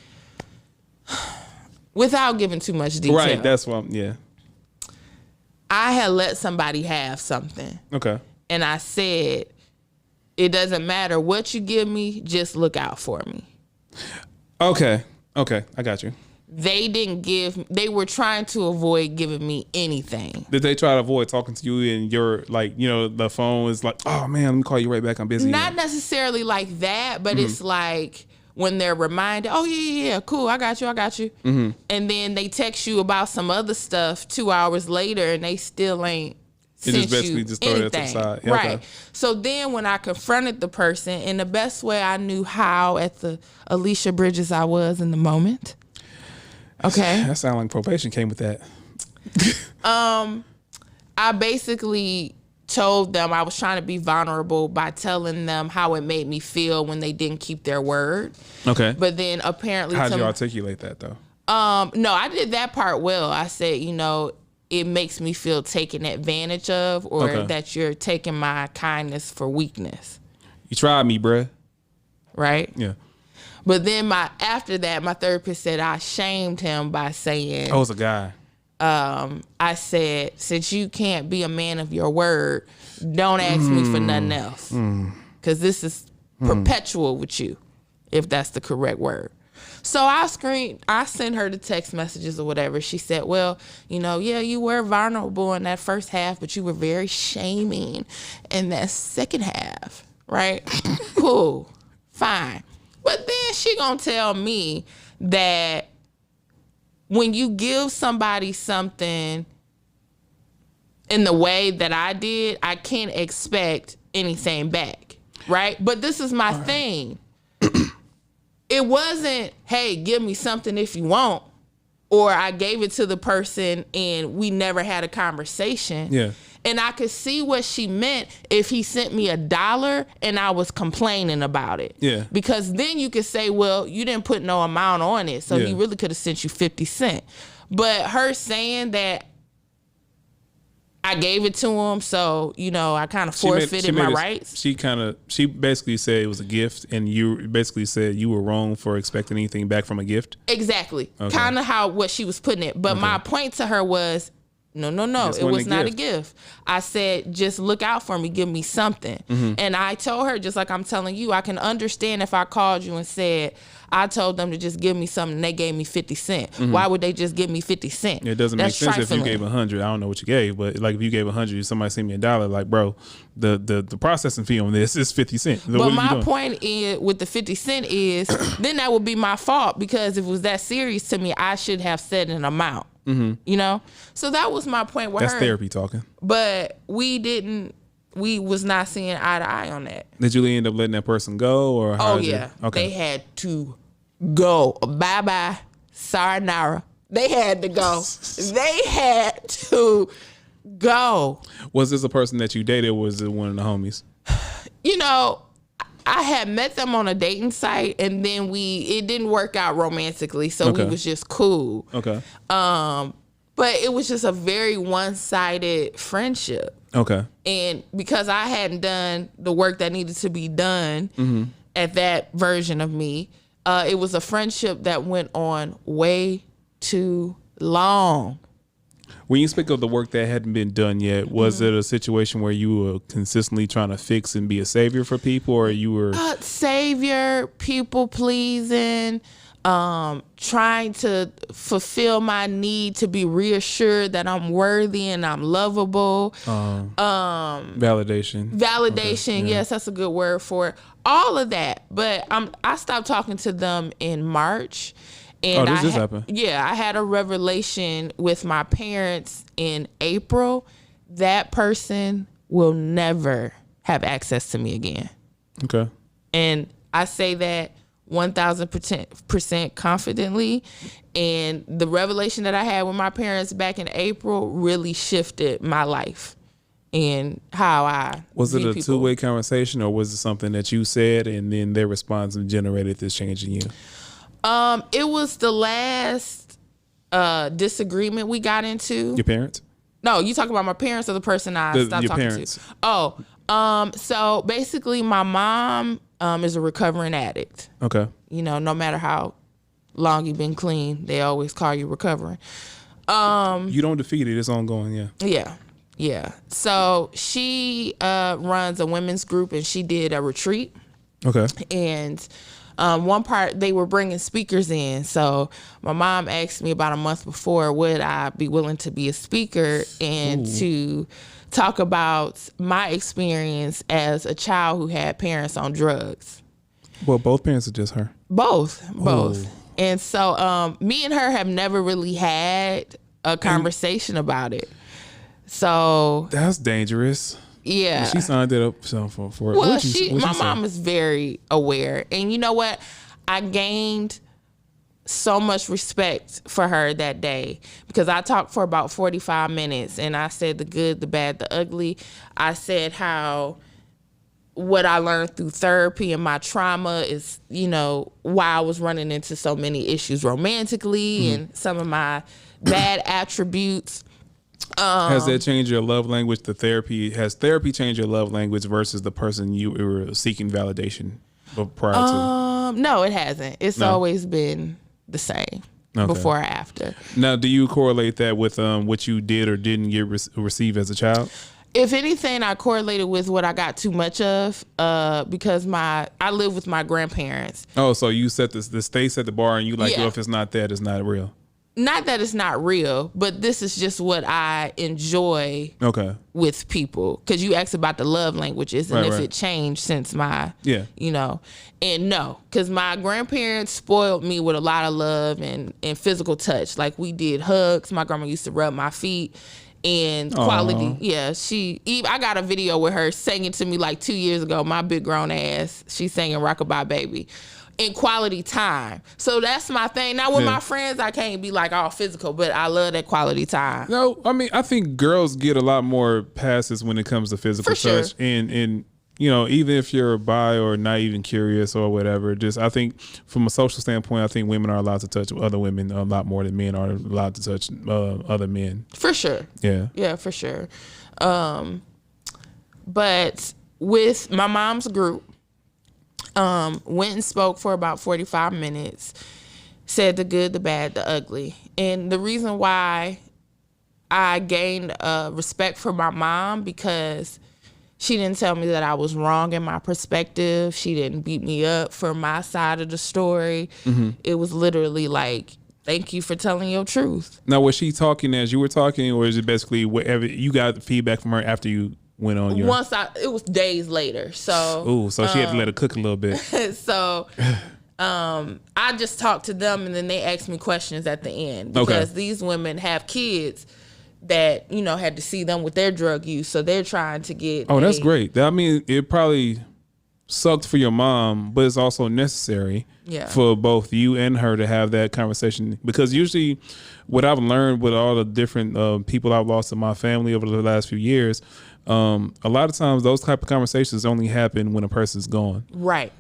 Without giving too much detail. Right, that's what I had let somebody have something. Okay. And I said, it doesn't matter what you give me, just look out for me. Okay, I got you. They were trying to avoid giving me anything. Did they try to avoid talking to you and your, the phone is like, oh man, let me call you right back, I'm busy. Not necessarily like that, but it's like when they're reminded, oh yeah, cool, I got you. Mm-hmm. And then they text you about some other stuff 2 hours later and they still ain't sent you anything. Just throw it to the side. Yeah, right. Okay. So then when I confronted the person in the best way I knew how at the Alisha Bridges I was in the moment. Okay. That sound like probation came with that. I basically told them I was trying to be vulnerable by telling them how it made me feel when they didn't keep their word. Okay. But then apparently... How'd you articulate that, though? No, I did that part well. I said, it makes me feel taken advantage of or that you're taking my kindness for weakness. You tried me, bruh. Right? Yeah. But then after that, my therapist said I shamed him by saying... Oh, it's a guy. I said, since you can't be a man of your word, don't ask me for nothing else. Because this is perpetual with you, if that's the correct word. So I sent her the text messages or whatever. She said, well, yeah, you were vulnerable in that first half, but you were very shaming in that second half, right? Cool, fine. But then she gonna tell me that when you give somebody something in the way that I did, I can't expect anything back, right? But this is my thing. It wasn't, hey, give me something if you want, or I gave it to the person and we never had a conversation. Yeah. And I could see what she meant if he sent me $1 and I was complaining about it. Yeah. Because then you could say, well, you didn't put no amount on it, so he really could have sent you 50 cents. But her saying that I gave it to him, so, I kind of forfeited my rights. She basically said it was a gift, and you basically said you were wrong for expecting anything back from a gift? Exactly. Okay. Kind of what she was putting it. But my point to her was, no, it was not a gift. I said, just look out for me, give me something. Mm-hmm. And I told her, just like I'm telling you, I can understand if I called you and said, I told them to just give me something and they gave me 50 cents. Mm-hmm. Why would they just give me 50 cents? It doesn't make sense if you gave 100. I don't know what you gave, but like if you gave 100, somebody sent me $1, like, bro, the processing fee on this is 50 cents. But my point is with the 50 cent is then that would be my fault, because if it was that serious to me, I should have said an amount. Mm-hmm. So that was my point with That's her. That's therapy talking. But we was not seeing eye to eye on that. Did you end up letting that person go, or how They had to go. Bye sayonara. They had to go. They had to go. Was this a person that you dated, or was it one of the homies? I had met them on a dating site, and then it didn't work out romantically, so we was just cool. Okay. But it was just a very one-sided friendship. Okay. And because I hadn't done the work that needed to be done at that version of me, it was a friendship that went on way too long. When you speak of the work that hadn't been done yet, was it a situation where you were consistently trying to fix and be a savior for people, or you were... savior, people pleasing, trying to fulfill my need to be reassured that I'm worthy and I'm lovable. Validation. Validation, yes, that's a good word for it. All of that. But I stopped talking to them in March. And this just happened? Yeah, I had a revelation with my parents in April. That person will never have access to me again. Okay. And I say that 1,000% confidently. And the revelation that I had with my parents back in April really shifted my life and how I Was it a people. two-way conversation, or was it something that you said and then their response generated this change in you? It was the last disagreement we got into. Your parents? No, you talking about my parents or the person I stopped talking parents. to? Oh, so basically my mom is a recovering addict. Okay. You know, no matter how long you've been clean, they always call you recovering. You don't defeat it. It's ongoing, yeah. Yeah. Yeah. So she runs a women's group, and she did a retreat. Okay. And one part, they were bringing speakers in. So my mom asked me about a month before, would I be willing to be a speaker and to talk about my experience as a child who had parents on drugs. Well, both parents are just her. Both. And so me and her have never really had a conversation about it. So that's dangerous. Yeah. She signed it up for it. Well, my mom is very aware. And you know what? I gained so much respect for her that day because I talked for about 45 minutes and I said the good, the bad, the ugly. I said how what I learned through therapy and my trauma is, you know, why I was running into so many issues romantically and some of my bad attributes. Has that changed your love language? Has therapy changed your love language versus the person you were seeking validation prior to? No, it hasn't. It's always been the same before or after. Now, do you correlate that with what you did or didn't get receive as a child? If anything, I correlated with what I got too much of because I live with my grandparents. Oh, so you set the state set the bar and you like, if it's not that, it's not real. Not that it's not real, but this is just what I enjoy with people. Because you asked about the love languages and if it changed since my, you know. And no, because my grandparents spoiled me with a lot of love and physical touch. Like we did hugs. My grandma used to rub my feet. And quality, I got a video with her singing to me like 2 years ago, my big grown ass. She's singing Rockabye Baby. In quality time. So that's my thing. Now with my friends, I can't be like all physical, but I love that quality time. No, I mean, I think girls get a lot more passes when it comes to physical touch. Sure. And you know, even if you're bi or not even curious or whatever, just I think from a social standpoint, I think women are allowed to touch other women a lot more than men are allowed to touch other men. For sure. Yeah. Yeah, for sure. But with my mom's group, went and spoke for about 45 minutes, said the good, the bad, the ugly. And the reason why I gained respect for my mom because she didn't tell me that I was wrong in my perspective. She didn't beat me up for my side of the story. It was literally like, thank you for telling your truth. Now, was she talking as you were talking, or is it basically whatever you got the feedback from her after you went on your... It was days later. So so she had to let it cook a little bit. So I just talked to them and then they asked me questions at the end because these women have kids that, you know, had to see them with their drug use. So they're trying to get... Oh, that's great. I mean, it probably sucked for your mom, but it's also necessary for both you and her to have that conversation. Because usually what I've learned with all the different people I've lost in my family over the last few years, a lot of times those type of conversations only happen when a person's gone. Right.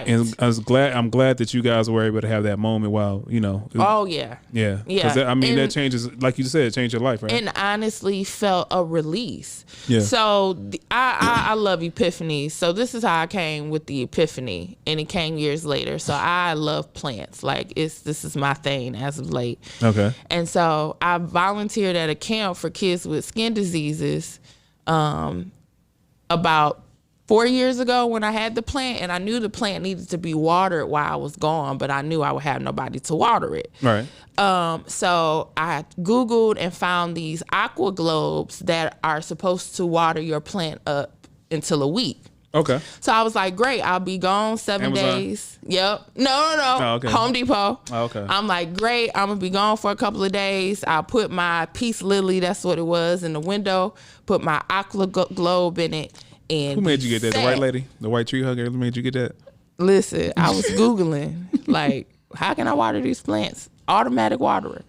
And I'm glad that you guys were able to have that moment while, you know. Yeah. Because that changes, like you said, it changed your life, right? And honestly felt a release. Yeah. So I love epiphanies. So this is how I came with the epiphany, and it came years later. So I love plants. Like this is my thing as of late. Okay. And so I volunteered at a camp for kids with skin diseases about 4 years ago when I had the plant, and I knew the plant needed to be watered while I was gone, but I knew I would have nobody to water it. Right. So I Googled and found these aqua globes that are supposed to water your plant up until a week. Okay. So I was like, great, I'll be gone 7 days. Yep. No. Oh, okay. Home Depot. Oh, okay. I'm like, great, I'm going to be gone for a couple of days. I'll put my peace lily, that's what it was, in the window, put my aqua globe in it. And who made you get that? The white lady? The white tree hugger? Who made you get that? Listen, I was Googling, like, how can I water these plants? Automatic waterer.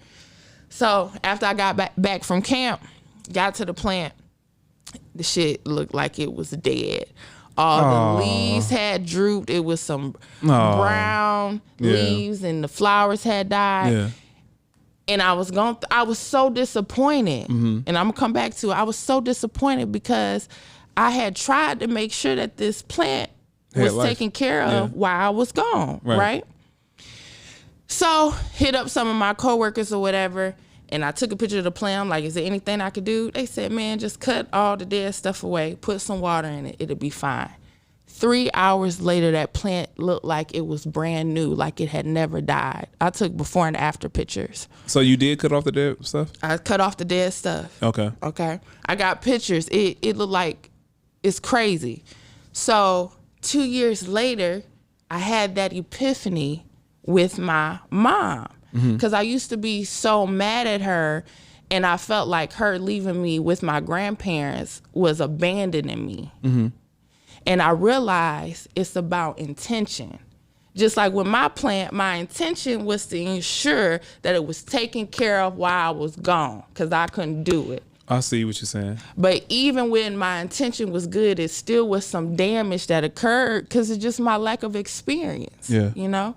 So after I got back from camp, got to the plant, the shit looked like it was dead. All the leaves had drooped. It was some brown leaves and the flowers had died. Yeah. And I was so disappointed. And I'm gonna come back to it. I was so disappointed because I had tried to make sure that this plant was taken care of while I was gone, right? So hit up some of my coworkers or whatever, and I took a picture of the plant. I'm like, is there anything I could do? They said, man, just cut all the dead stuff away, put some water in it, it'll be fine. 3 hours later, that plant looked like it was brand new, like it had never died. I took before and after pictures. So you did cut off the dead stuff? I cut off the dead stuff. Okay. I got pictures. It looked like it's crazy. So 2 years later, I had that epiphany with my mom, because I used to be so mad at her, and I felt like her leaving me with my grandparents was abandoning me. And I realized it's about intention. Just like with my plant, my intention was to ensure that it was taken care of while I was gone, because I couldn't do it. I see what you're saying. But even when my intention was good, it still was some damage that occurred because it's just my lack of experience, you know?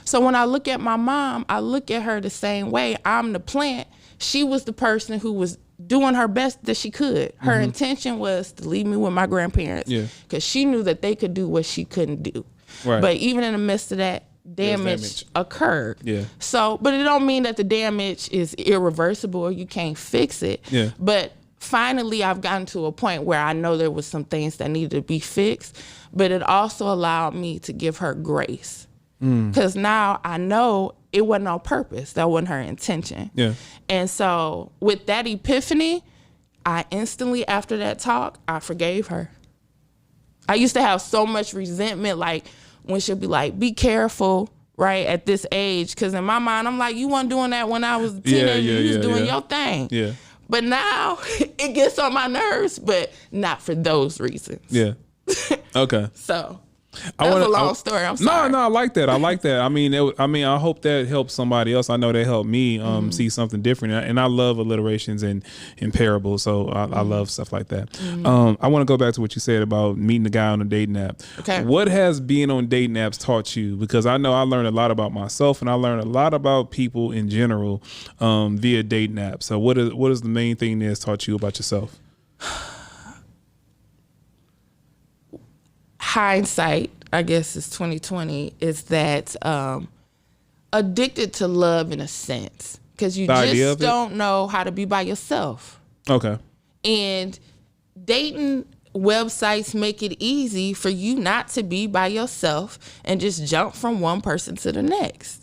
So when I look at my mom, I look at her the same way. I'm the plant. She was the person who was doing her best that she could. Her intention was to leave me with my grandparents because she knew that they could do what she couldn't do. But even in the midst of that, damage occurred. So, but it don't mean that the damage is irreversible or you can't fix it. But finally, I've gotten to a point where I know there was some things that needed to be fixed, but it also allowed me to give her grace. Because now I know it wasn't on purpose. That wasn't her intention. And so with that epiphany, I instantly, after that talk, I forgave her. I used to have so much resentment, like when she'll be like, be careful, right, at this age. Because in my mind, I'm like, you weren't doing that when I was a teenager. You was doing your thing. But now it gets on my nerves, but not for those reasons. Okay. So that's a long story. I'm sorry. No, I like that. I like that. I mean, I hope that helps somebody else. I know that helped me see something different. And I love alliterations and parables. So I love stuff like that. I want to go back to what you said about meeting a guy on a dating app. What has being on dating apps taught you? Because I know I learned a lot about myself, and I learned a lot about people in general via dating apps. So what is the main thing that has taught you about yourself? Hindsight, I guess is 2020, is that addicted to love in a sense, because you just don't know how to be by yourself. And dating websites make it easy for you not to be by yourself and just jump from one person to the next.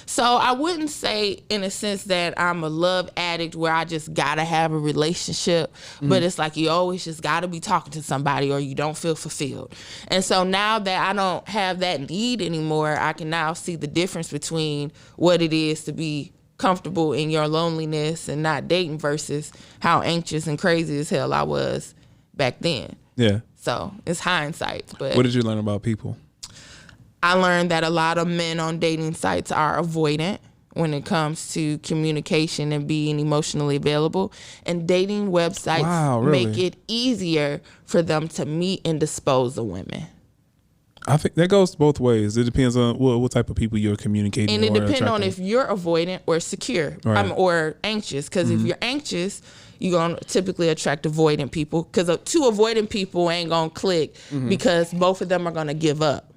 So I wouldn't say in a sense that I'm a love addict where I just gotta have a relationship, but it's like you always just gotta be talking to somebody or you don't feel fulfilled. And so now that I don't have that need anymore, I can now see the difference between what it is to be comfortable in your loneliness and not dating versus how anxious and crazy as hell I was back then. So it's hindsight. But what did you learn about people? I learned that a lot of men on dating sites are avoidant when it comes to communication and being emotionally available. And dating websites make it easier for them to meet and dispose of women. I think that goes both ways. It depends on what type of people you're communicating with. And it depends on if you're avoidant or secure or anxious. Because if you're anxious, you're going to typically attract avoidant people. Because two avoidant people ain't going to click because both of them are going to give up.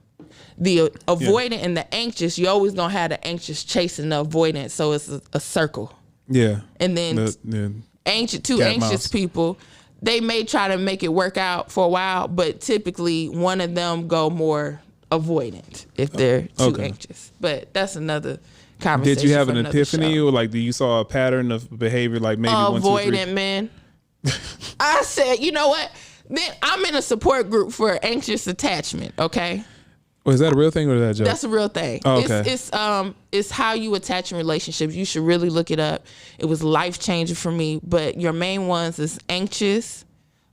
The avoidant and the anxious, you always gonna have the anxious chasing the avoidant, so it's a circle. And then anxious people, they may try to make it work out for a while, but typically one of them go more avoidant if they're too anxious. But that's another conversation. Did you have an epiphany, or like, do you saw a pattern of behavior, like maybe avoidant men? I said, you know what? Then I'm in a support group for anxious attachment. Okay. Is that a real thing or is that a joke? That's a real thing. It's how you attach in relationships. You should really look it up. It was life changing for me. But your main ones is anxious,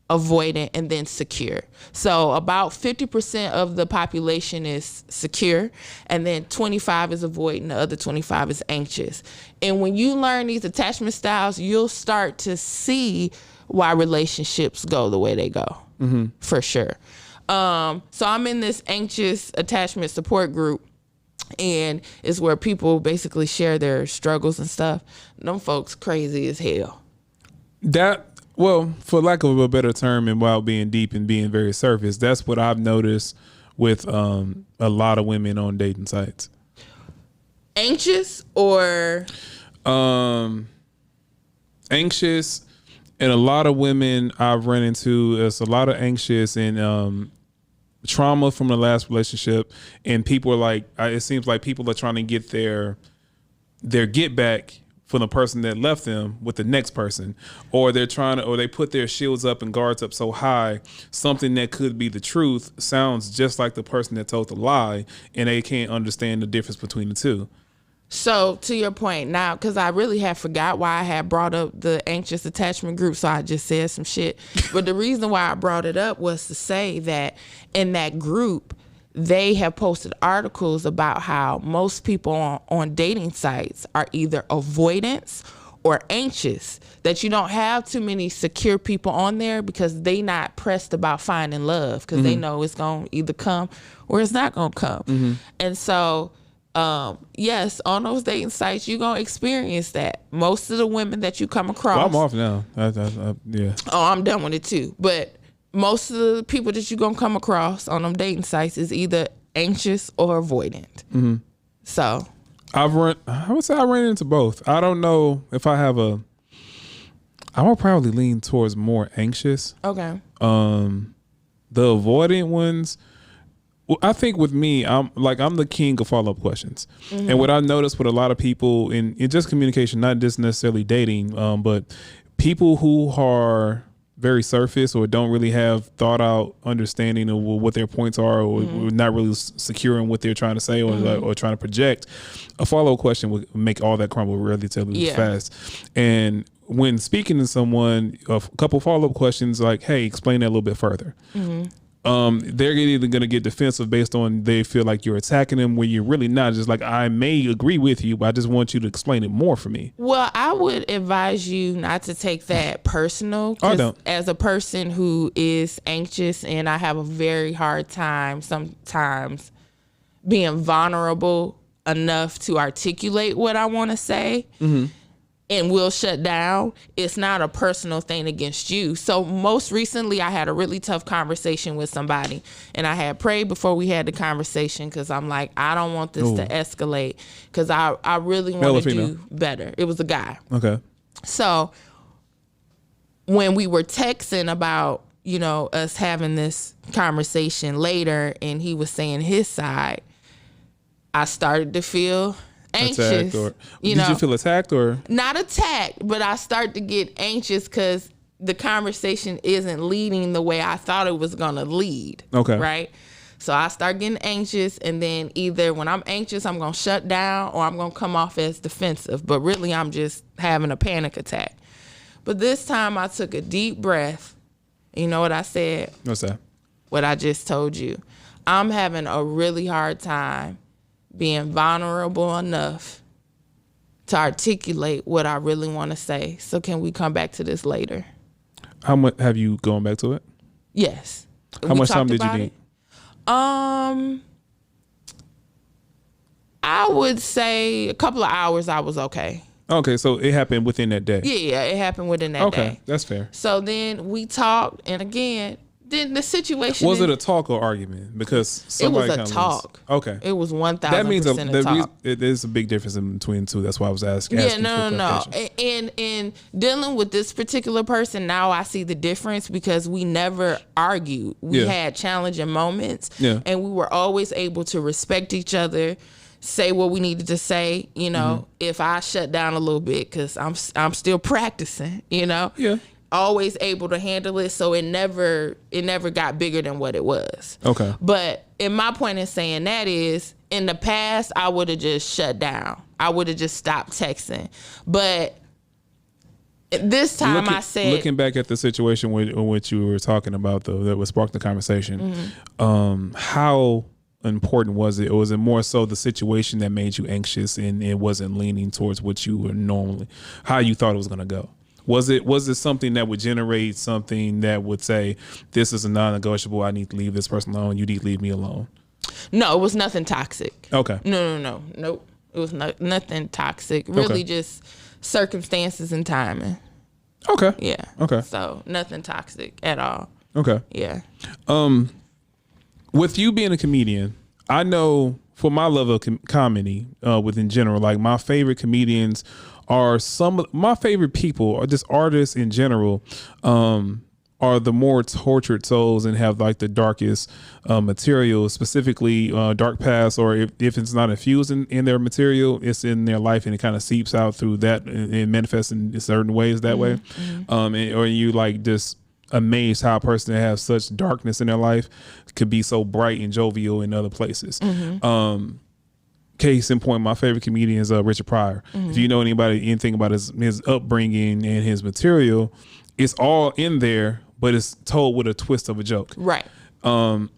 avoidant, and then secure. So about 50% of the population is secure, and then 25 is avoidant, the other 25 is anxious. And when you learn these attachment styles, you'll start to see why relationships go the way they go, for sure. So I'm in this anxious attachment support group, and it's where people basically share their struggles and stuff. Them folks crazy as hell. Well, for lack of a better term, and while being deep and being very surface, that's what I've noticed with a lot of women on dating sites. Anxious or anxious, and a lot of women I've run into is a lot of anxious and trauma from the last relationship, and people are like, it seems like people are trying to get their get back from the person that left them with the next person, or they put their shields up and guards up so high, something that could be the truth sounds just like the person that told the lie, and they can't understand the difference between the two. So to your point now, because I really had forgot why I had brought up the anxious attachment group, so I just said some shit. But the reason why I brought it up was to say that in that group, they have posted articles about how most people on dating sites are either avoidance or anxious, that you don't have too many secure people on there because they not pressed about finding love, because they know it's going to either come or it's not going to come. And so... yes, on those dating sites, you're going to experience that. Most of the women that you come across... Well, I'm off now. Yeah. Oh, I'm done with it too. But most of the people that you're going to come across on them dating sites is either anxious or avoidant. So... I would say I ran into both. I don't know if I have I would probably lean towards more anxious. Okay. The avoidant ones... Well, I think with me, I'm the king of follow-up questions. And what I noticed with a lot of people in just communication, not just necessarily dating, but people who are very surface or don't really have thought out understanding of what their points are, or not really secure in what they're trying to say or trying to project, a follow-up question would make all that crumble relatively fast. And when speaking to someone, a couple follow-up questions like, hey, explain that a little bit further. They're either going to get defensive based on they feel like you're attacking them when you're really not. Just like, I may agree with you, but I just want you to explain it more for me. Well, I would advise you not to take that personal. I don't. As a person who is anxious, and I have a very hard time sometimes being vulnerable enough to articulate what I want to say. And will shut down, it's not a personal thing against you. So most recently, I had a really tough conversation with somebody, and I had prayed before we had the conversation, because I'm like, I don't want this to escalate, because I really want to do better. It was a guy. Okay. So when we were texting about, us having this conversation later, and he was saying his side, I started to feel anxious. Did you feel attacked or? Not attacked, but I start to get anxious because the conversation isn't leading the way I thought it was going to lead. Okay. Right? So I start getting anxious, and then either when I'm anxious, I'm going to shut down, or I'm going to come off as defensive. But really, I'm just having a panic attack. But this time I took a deep breath. You know what I said? What's that? What I just told you. I'm having a really hard time being vulnerable enough to articulate what I really want to say. So can we come back to this later? How much have you gone back to it? Yes. How much time did you need? I would say a couple of hours I was okay. Okay, so it happened within that day. Yeah, it happened within that day. Okay, that's fair. So then we talked, and again, then the situation was it a talk or argument? Because somebody it was a talk. Okay, it was 1,000% that means a talk. There's a big difference in between the two. That's why I was asking. Yeah, no. And dealing with this particular person, now I see the difference, because we never argued. We had challenging moments, and we were always able to respect each other, say what we needed to say. If I shut down a little bit, because I'm still practicing. Always able to handle it, so it never got bigger than what it was. Okay. But in my point in saying that is, in the past, I would have just shut down. I would have just stopped texting. But this time I said... Looking back at the situation in which you were talking about, though, that was sparked the conversation, how important was it? Or was it more so the situation that made you anxious, and it wasn't leaning towards what you were normally, how you thought it was going to go? Was it something that would generate something that would say, this is a non-negotiable, I need to leave this person alone, you need to leave me alone? No, it was nothing toxic. Okay. Nope. It was nothing toxic. Really, Okay. just circumstances and timing. Okay. Yeah. Okay. So nothing toxic at all. Okay. Yeah. With you being a comedian, I know for my love of comedy, within general, like my favorite comedians are some of my favorite people, or just artists in general, are the more tortured souls and have like the darkest material, specifically dark past, or if it's not infused in their material, it's in their life and it kind of seeps out through that and manifests in certain ways that way. Or you like just amazed how a person that has such darkness in their life could be so bright and jovial in other places. Case in point, my favorite comedian is Richard Pryor. If you know anything about his upbringing and his material, it's all in there, but it's told with a twist of a joke. Right. And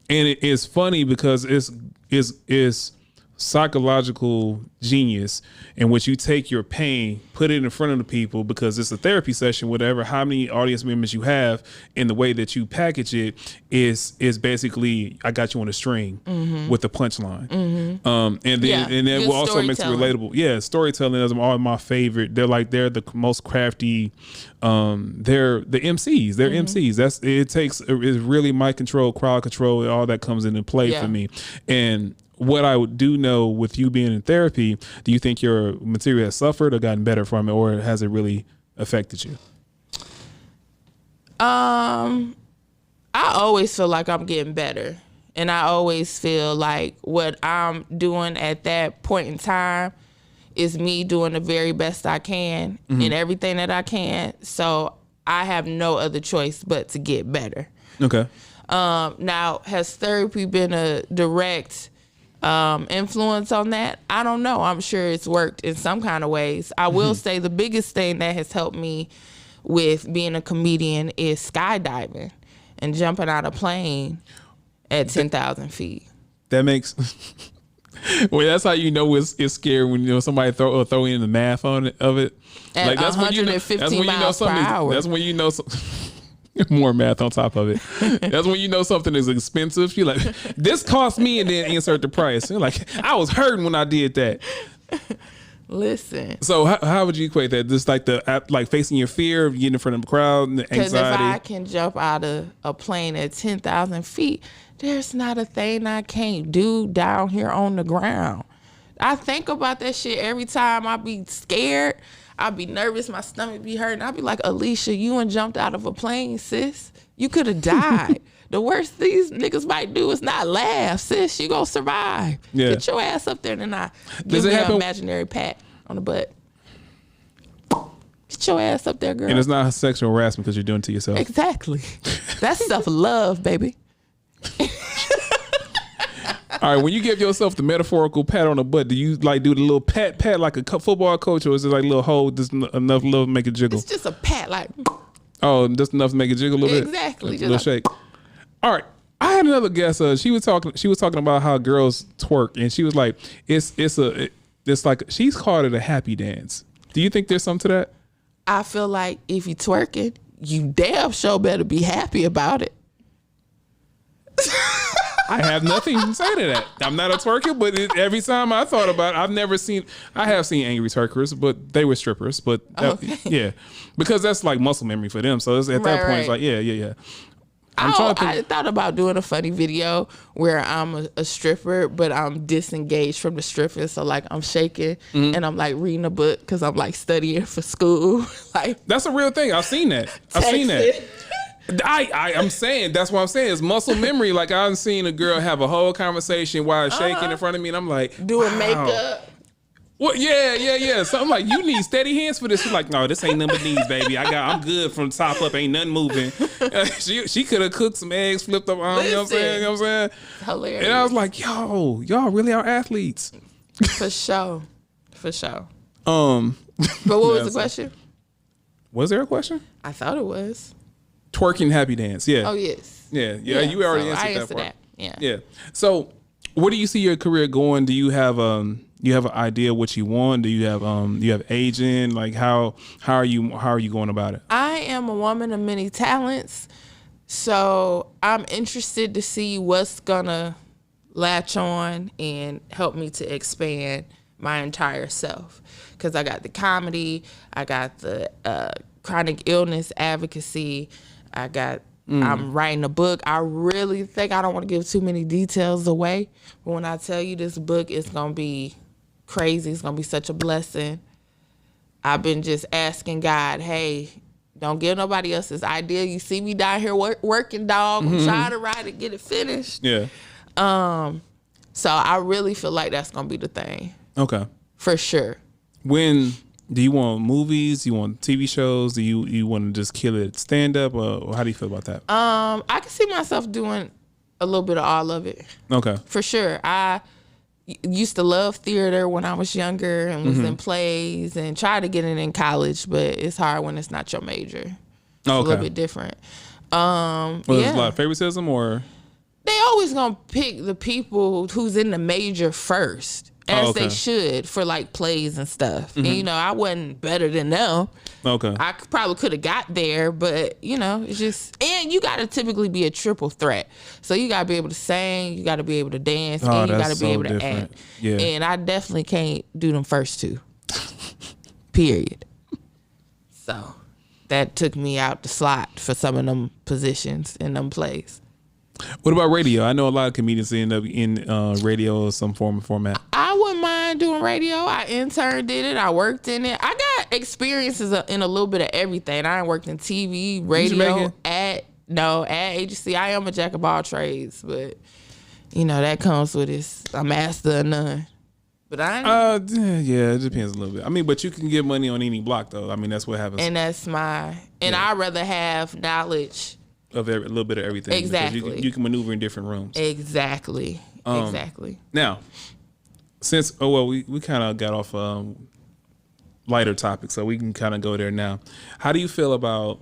it is funny because it's psychological genius in which you take your pain, put it in front of the people, because it's a therapy session, whatever, how many audience members you have, and the way that you package it is basically, I got you on a string with the punchline. And then what also makes it relatable. Yeah, storytelling is all my favorite. They're the most crafty. They're the MCs. They're MCs. It's really mic control, crowd control, all that comes into play for me. And what I do know with you being in therapy, do you think your material has suffered or gotten better from it, or has it really affected you? I always feel like I'm getting better, and I always feel like what I'm doing at that point in time is me doing the very best I can in everything that I can. So I have no other choice but to get better. Okay. Now, has therapy been a direct influence on that? I don't know. I'm sure it's worked in some kind of ways. I will say the biggest thing that has helped me with being a comedian is skydiving and jumping out of a plane at 10,000 feet. That makes well, that's how you know it's scary when somebody throw in the math on it of it. At like that's 115 miles per hour. That's when you know more math on top of it. That's when you know something is expensive. You're like, this cost me, and then insert the price. You're like, I was hurting when I did that. Listen. So how would you equate that? Just like facing your fear of getting in front of the crowd and the anxiety? Because if I can jump out of a plane at 10,000 feet, there's not a thing I can't do down here on the ground. I think about that shit every time. I be scared. I be nervous. My stomach be hurting. I be like, Alisha, you and jumped out of a plane, sis. You could have died. The worst these niggas might do is not laugh, sis. You gonna survive. Yeah. Get your ass up there and I give me an imaginary pat on the butt. Get your ass up there, girl. And it's not sexual harassment because you're doing it to yourself. Exactly. That's self-love, baby. All right, when you give yourself the metaphorical pat on the butt, do you like do the little pat like a football coach, or is it like a little hold, just enough to make it jiggle? It's just a pat, like. Oh, just enough to make it jiggle a little bit. Exactly. A little shake. All right, I had another guest. She was talking about how girls twerk, and she was like, it's like she's called it a happy dance. Do you think there's something to that? I feel like if you twerking, you damn sure better be happy about it. I have nothing to say to that. I'm not a twerker, but every time I thought about it, I have seen angry twerkers, but they were strippers. But yeah, because that's like muscle memory for them. So at that point, it's like, yeah. I thought about doing a funny video where I'm a stripper, but I'm disengaged from the stripping. So like I'm shaking and I'm like reading a book because I'm like studying for school. Like that's a real thing. I've seen that. I'm saying, that's what I'm saying. It's muscle memory. Like I've seen a girl have a whole conversation while shaking in front of me, and I'm like, doing makeup. What? Yeah. So I'm like, you need steady hands for this. She's like, no, this ain't number knees, baby. I'm good from the top up. Ain't nothing moving. She could have cooked some eggs, flipped up arms. You know what I'm saying? Hilarious. And I was like, yo, y'all really are athletes. For sure. But what was the question? Was there a question? I thought it was. Twerking happy dance. Yeah. Oh yes. Yeah. You already answered that part. Yeah. So where do you see your career going? Do you have an idea what you want? Do you have agent? Like how are you going about it? I am a woman of many talents, so I'm interested to see what's gonna latch on and help me to expand my entire self. Because I got the comedy, I got the chronic illness advocacy, I'm writing a book. I really think I don't want to give too many details away, but when I tell you this book is going to be crazy, it's going to be such a blessing. I've been just asking God, hey, don't give nobody else's idea. You see me down here working, dog. I'm trying to write it, get it finished. Yeah. So I really feel like that's going to be the thing. Okay. For sure. When do you want movies? Do you want TV shows? Do you want to just kill it stand up? Or how do you feel about that? I can see myself doing a little bit of all of it. Okay. For sure. I used to love theater when I was younger and was in plays and tried to get it in college, but it's hard when it's not your major. It's a little bit different. Was it a lot of favoritism or? They always gonna pick the people who's in the major first, as they should for like plays and stuff. And you know, I wasn't better than them. Okay. I probably could have got there, but you know, it's just, and you gotta typically be a triple threat. So you gotta be able to sing, you gotta be able to dance, and you gotta be able to act. Yeah. And I definitely can't do them first two. Period. So that took me out the slot for some of them positions in them plays. What about radio? I know a lot of comedians end up in radio or some form of format. I wouldn't mind doing radio. I interned in it. I worked in it. I got experiences in a little bit of everything. I worked in TV, radio, ad agency. I am a jack of all trades, but you know that comes with a master of none. But yeah, it depends a little bit. I mean, but you can get money on any block though. I mean, that's what happens. And that's I'd rather have knowledge of a little bit of everything. Exactly. You can maneuver in different rooms. Exactly. Exactly. Now, since we kind of got off lighter topics, so we can kind of go there now. How do you feel about?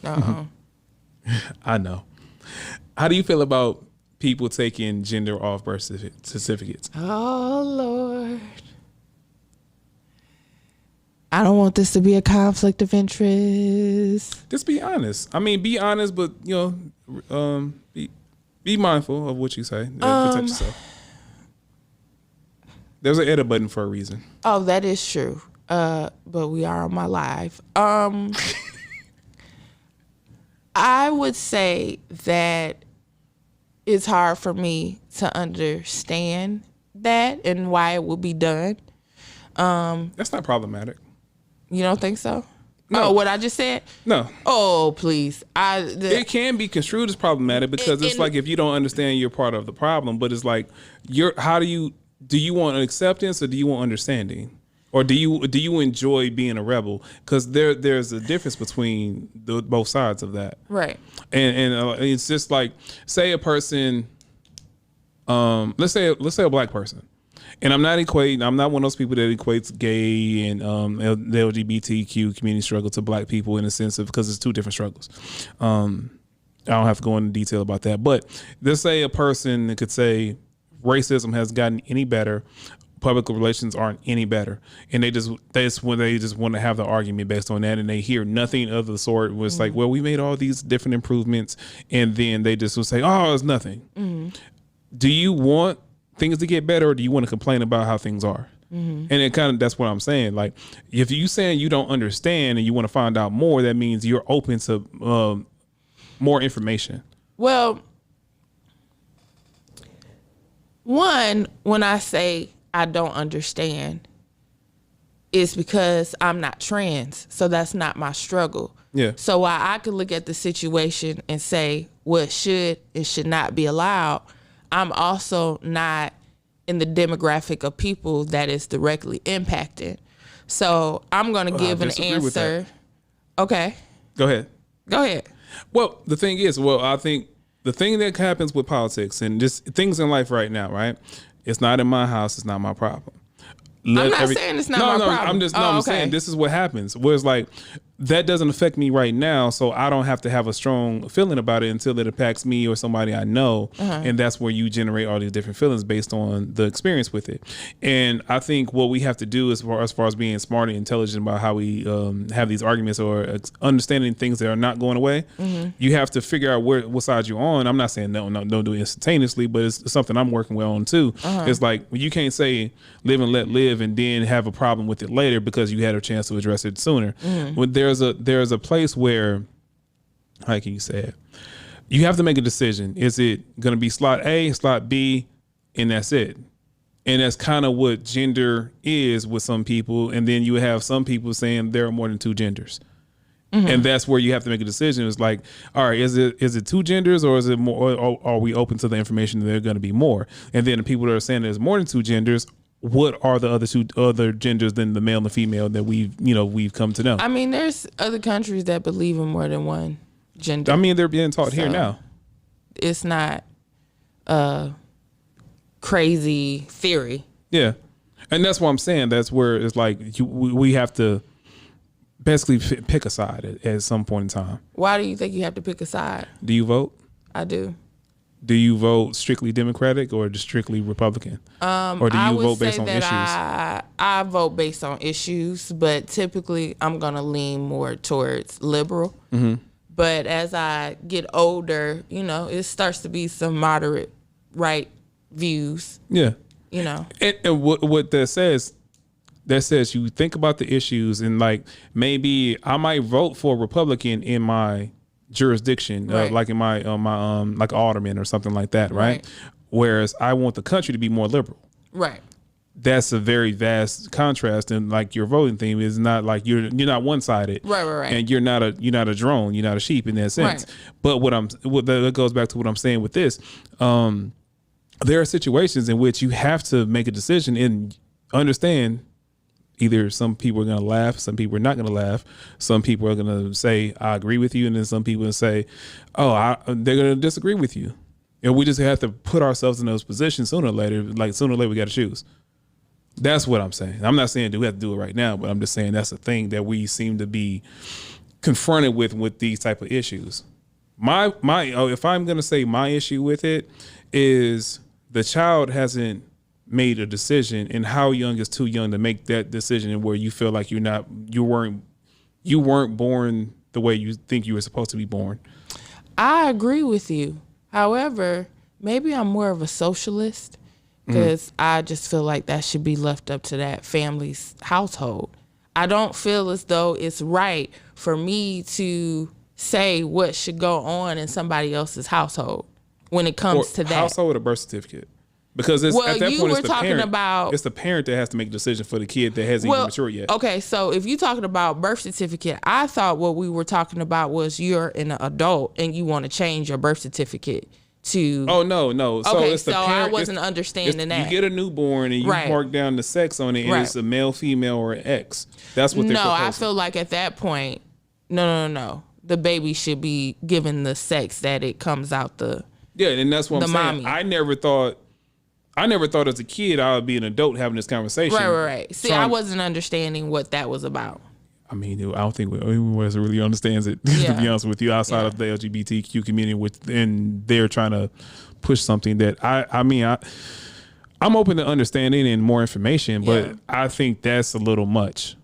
I know. How do you feel about people taking gender off birth certificates? Oh Lord. I don't want this to be a conflict of interest. Just be honest. I mean, be honest, but you know, be mindful of what you say. Protect yourself. There's an edit button for a reason. Oh, that is true. But we are on my live. I would say that it's hard for me to understand that and why it will be done. That's not problematic. You don't think so? No. Oh, what I just said? No. Oh, please. It can be construed as problematic because it's like if you don't understand, you're part of the problem. But it's like, do you want acceptance or do you want understanding? Or do you enjoy being a rebel? Because there's a difference between both sides of that. Right. And it's just like, say a person, let's say a black person. And I'm not one of those people that equates gay and the LGBTQ community struggle to black people in a sense of, because it's two different struggles. I don't have to go into detail about that. But let's say a person that could say racism has gotten any better, public relations aren't any better. And they just want to have the argument based on that, and they hear nothing of the sort. Where it's like, well, we made all these different improvements, and then they just will say, oh, it's nothing. Do you want things to get better, or do you want to complain about how things are? And it that's what I'm saying. Like, if you saying you don't understand and you want to find out more, that means you're open to more information. Well, when I say I don't understand, it's because I'm not trans, so that's not my struggle. Yeah. So while I could look at the situation and say what should and should not be allowed, I'm also not in the demographic of people that is directly impacted. So I'm going to give an answer. Okay. Go ahead. Well, the thing is, I think the thing that happens with politics and just things in life right now, right? It's not in my house. It's not my problem. I'm not saying it's not my problem. I'm saying this is what happens. Where it's like, that doesn't affect me right now, so I don't have to have a strong feeling about it until it impacts me or somebody I know. And that's where you generate all these different feelings based on the experience with it. And I think what we have to do as far as being smart and intelligent about how we have these arguments or understanding things that are not going away, you have to figure out what side you're on. I'm not saying no, don't do it instantaneously, but it's something I'm working well on too. It's like you can't say live and let live and then have a problem with it later because you had a chance to address it sooner. When there's a place where, how can you say it? You have to make a decision. Is it going to be slot A, slot B, and that's it? And that's kind of what gender is with some people. And then you have some people saying there are more than two genders. And that's where you have to make a decision. It's like, all right, is it two genders or is it more? Or are we open to the information that there are going to be more? And then the people that are saying there's more than two genders, what are the other genders than the male and the female that we've come to know? I mean, there's other countries that believe in more than one gender. I mean, they're being taught here now. It's not a crazy theory. Yeah, and that's what I'm saying. That's where it's like we have to basically pick a side at some point in time. Why do you think you have to pick a side? Do you vote? I do. Do you vote strictly Democratic or just strictly Republican? Or do you vote based on issues? I vote based on issues, but typically I'm going to lean more towards liberal. But as I get older, it starts to be some moderate right views. Yeah. And what that says you think about the issues and like maybe I might vote for a Republican in my jurisdiction, like in my like alderman or something like that, right? Whereas I want the country to be more liberal. Right. That's a very vast contrast, and like your voting theme is not like you're not one sided, right, and you're not a drone, you're not a sheep in that sense. Right. But that goes back to what I'm saying with this. There are situations in which you have to make a decision and understand. Either some people are going to laugh, some people are not going to laugh. Some people are going to say, I agree with you. And then some people will say, they're going to disagree with you. And we just have to put ourselves in those positions sooner or later. Like sooner or later, we got to choose. That's what I'm saying. I'm not saying that we have to do it right now, but I'm just saying that's a thing that we seem to be confronted with these type of issues. If I'm going to say my issue with it is the child hasn't made a decision, and how young is too young to make that decision, and where you feel like you weren't born the way you think you were supposed to be born. I agree with you. However, maybe I'm more of a socialist because I just feel like that should be left up to that family's household. I don't feel as though it's right for me to say what should go on in somebody else's household when it comes to that. Household or birth certificate? Because at that point, it's the parent that has to make a decision for the kid that hasn't even matured yet. Okay, so if you're talking about birth certificate, I thought what we were talking about was you're an adult and you want to change your birth certificate to... Oh, no. So okay, it's the parent, I wasn't understanding that. You get a newborn and you mark down the sex on it, and it's a male, female, or an X. That's what they're proposing. No, I feel like at that point, no. The baby should be given the sex that it comes out the... Yeah, and that's what I'm saying. Mommy. I never thought as a kid I would be an adult having this conversation. Right. See, I wasn't understanding what that was about. I mean, I don't think anyone else really understands it, to be honest with you, outside of the LGBTQ community, and they're trying to push something that I'm open to understanding and more information, but I think that's a little much.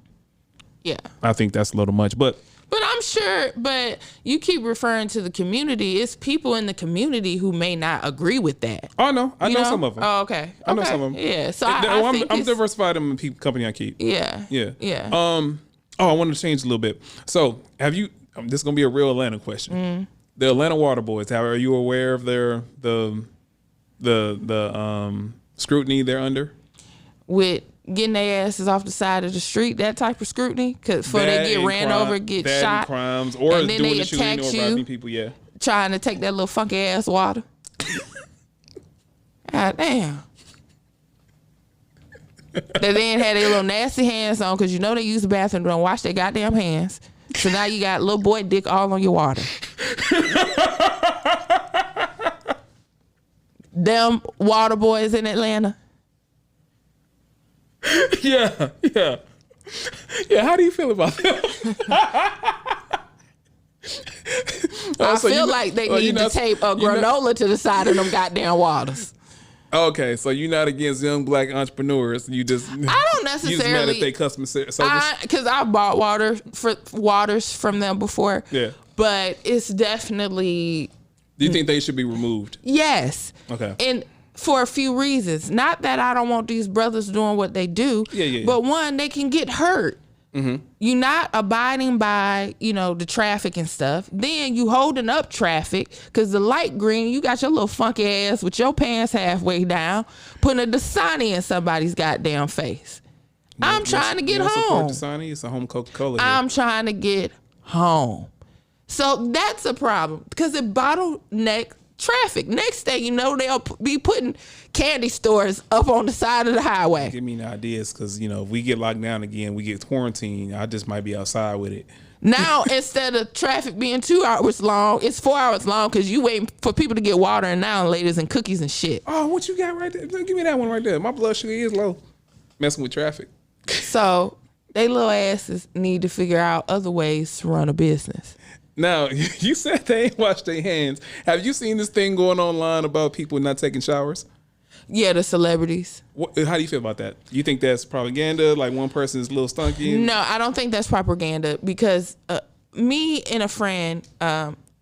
Yeah. I think that's a little much, but I'm sure, but you keep referring to the community. It's people in the community who may not agree with that. Oh, no. I know some of them. Oh, okay. I know some of them. Yeah. So I'm diversified in the company I keep. Yeah. I wanted to change a little bit. So have you, this is going to be a real Atlanta question. The Atlanta Water Boys, are you aware of the scrutiny they're under? With getting their asses off the side of the street, that type of scrutiny, because before they get ran over, get shot, crimes, or and then doing they the shooting attack or robbing people, trying to take that little funky ass water. God damn. They then had their little nasty hands on, because they use the bathroom, don't wash their goddamn hands. So now you got little boy dick all on your water. Them water boys in Atlanta. Yeah. Yeah, how do you feel about that? I feel like they need to tape a granola to the side of them goddamn waters. Okay, so you're not against young black entrepreneurs. You just I don't necessarily. You just mad at their customer service. Because I bought waters from them before. Yeah, but it's definitely. Do you think they should be removed? Yes. Okay. And for a few reasons. Not that I don't want these brothers doing what they do. Yeah. But one, they can get hurt. Mm-hmm. You're not abiding by, the traffic and stuff. Then you holding up traffic because the light green, you got your little funky ass with your pants halfway down, putting a Dasani in somebody's goddamn face. I'm trying to get home. Dasani, it's a home Coca-Cola. I'm trying to get home. So that's a problem because it bottleneck traffic. Next thing you know, they'll be putting candy stores up on the side of the highway. Give me ideas because, if we get locked down again, we get quarantined, I just might be outside with it. Now, instead of traffic being 2 hours long, it's 4 hours long because you waiting for people to get water and now laters and cookies and shit. Oh, what you got right there? Give me that one right there. My blood sugar is low. Messing with traffic. So they little asses need to figure out other ways to run a business. Now, you said they ain't washed their hands. Have you seen this thing going online about people not taking showers? Yeah, the celebrities. How do you feel about that? You think that's propaganda? Like one person is a little stunky? No, I don't think that's propaganda because me and a friend,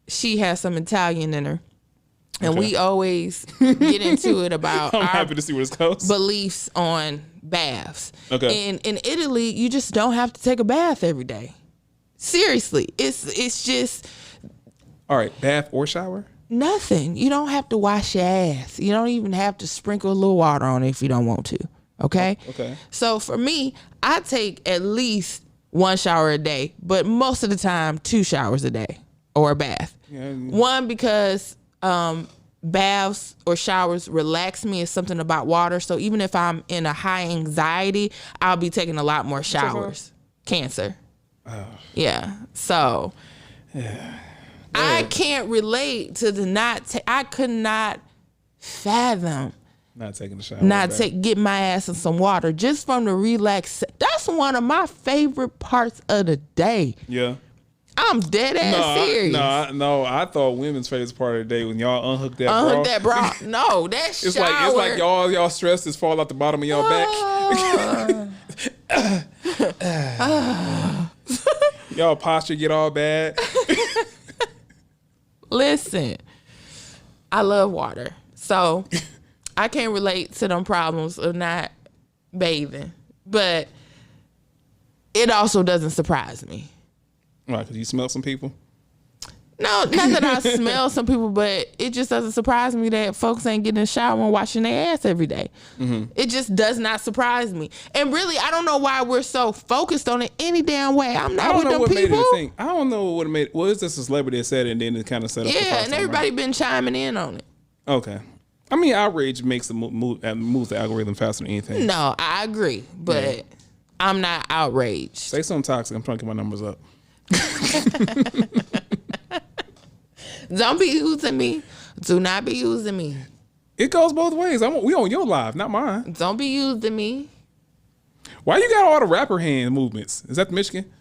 she has some Italian in her. And we always get into it about I'm happy to see where this goes. Beliefs on baths. Okay. And in Italy, you just don't have to take a bath every day. Seriously, it's just. All right, bath or shower? Nothing. You don't have to wash your ass. You don't even have to sprinkle a little water on it if you don't want to. Okay? Okay. So for me, I take at least 1 shower a day, but most of the time 2 showers a day or a bath. Yeah. One, because baths or showers relax me. It's something about water. So even if I'm in a high anxiety, I'll be taking a lot more showers. Cancer. Oh. Yeah. So I can't relate to the I could not fathom not taking a shower. Get my ass in some water just from the relax. That's one of my favorite parts of the day. Yeah. I'm dead ass serious. No, I thought women's favorite part of the day when y'all unhook that bra. Unhook that bra. No, that it's shower. It's like y'all stress just fall out the bottom of y'all back. Y'all posture get all bad. Listen, I love water. So I can't relate to them problems of not bathing. But it also doesn't surprise me. Right, because you smell some people? No, not that I smell some people, but it just doesn't surprise me that folks ain't getting in the shower and washing their ass every day. Mm-hmm. It just does not surprise me. And really, I don't know why we're so focused on it any damn way. I'm not with them people. I don't know what made it. Well, it's just a celebrity that said it and then it kind of set up. Yeah, and everybody been chiming in on it. Okay. I mean, outrage makes the moves the algorithm faster than anything. No, I agree, but I'm not outraged. Say something toxic. I'm trying to get my numbers up. Don't be using me. Do not be using me. It goes both ways. We on your live, not mine. Don't be using me. Why you got all the rapper hand movements? Is that the Michigan?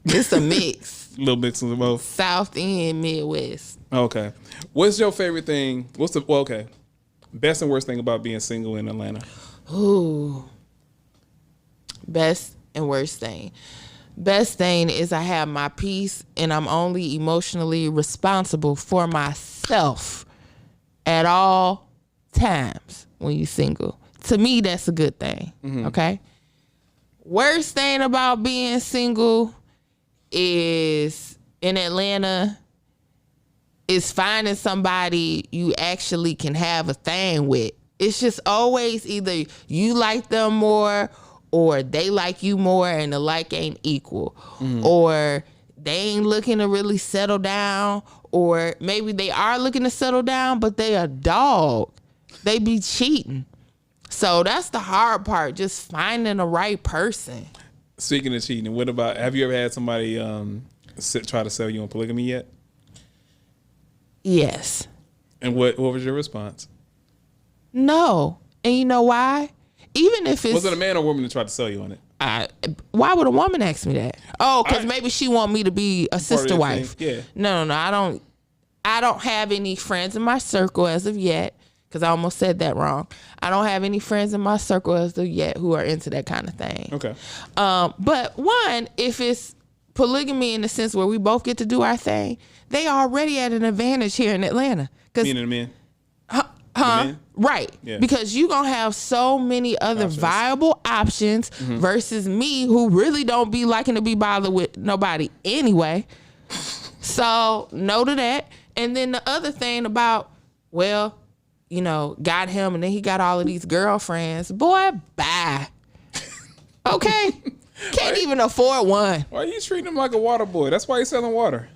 It's a mix. Little mix of both. South and Midwest. Okay. What's your favorite thing? Best and worst thing about being single in Atlanta? Ooh. Best and worst thing. Best thing is I have my peace and I'm only emotionally responsible for myself at all times when you're single. To me, that's a good thing. Mm-hmm. Okay? Worst thing about being single is in Atlanta is finding somebody you actually can have a thing with. It's just always either you like them more or they like you more and the like ain't equal. Mm. Or they ain't looking to really settle down. Or maybe they are looking to settle down, but they a dog. They be cheating. So that's the hard part, just finding the right person. Speaking of cheating, what about, have you ever had somebody try to sell you on polygamy yet? Yes. And what was your response? No. And you know why? Even if it's... Was it a man or woman that tried to sell you on it? Why would a woman ask me that? Oh, because maybe she want me to be a sister wife. Yeah. No. I don't have any friends in my circle as of yet, because I almost said that wrong. I don't have any friends in my circle as of yet who are into that kind of thing. Okay. But one, if it's polygamy in the sense where we both get to do our thing, they already at an advantage here in Atlanta. Meaning the men? Huh? Right. Yeah. Because you gonna have so many other viable options versus me, who really don't be liking to be bothered with nobody anyway. So no to that. And then the other thing about, well, you know, got him and then he got all of these girlfriends. Boy, bye. Okay? Can't even afford one. Why are you treating him like a water boy? That's why he's selling water.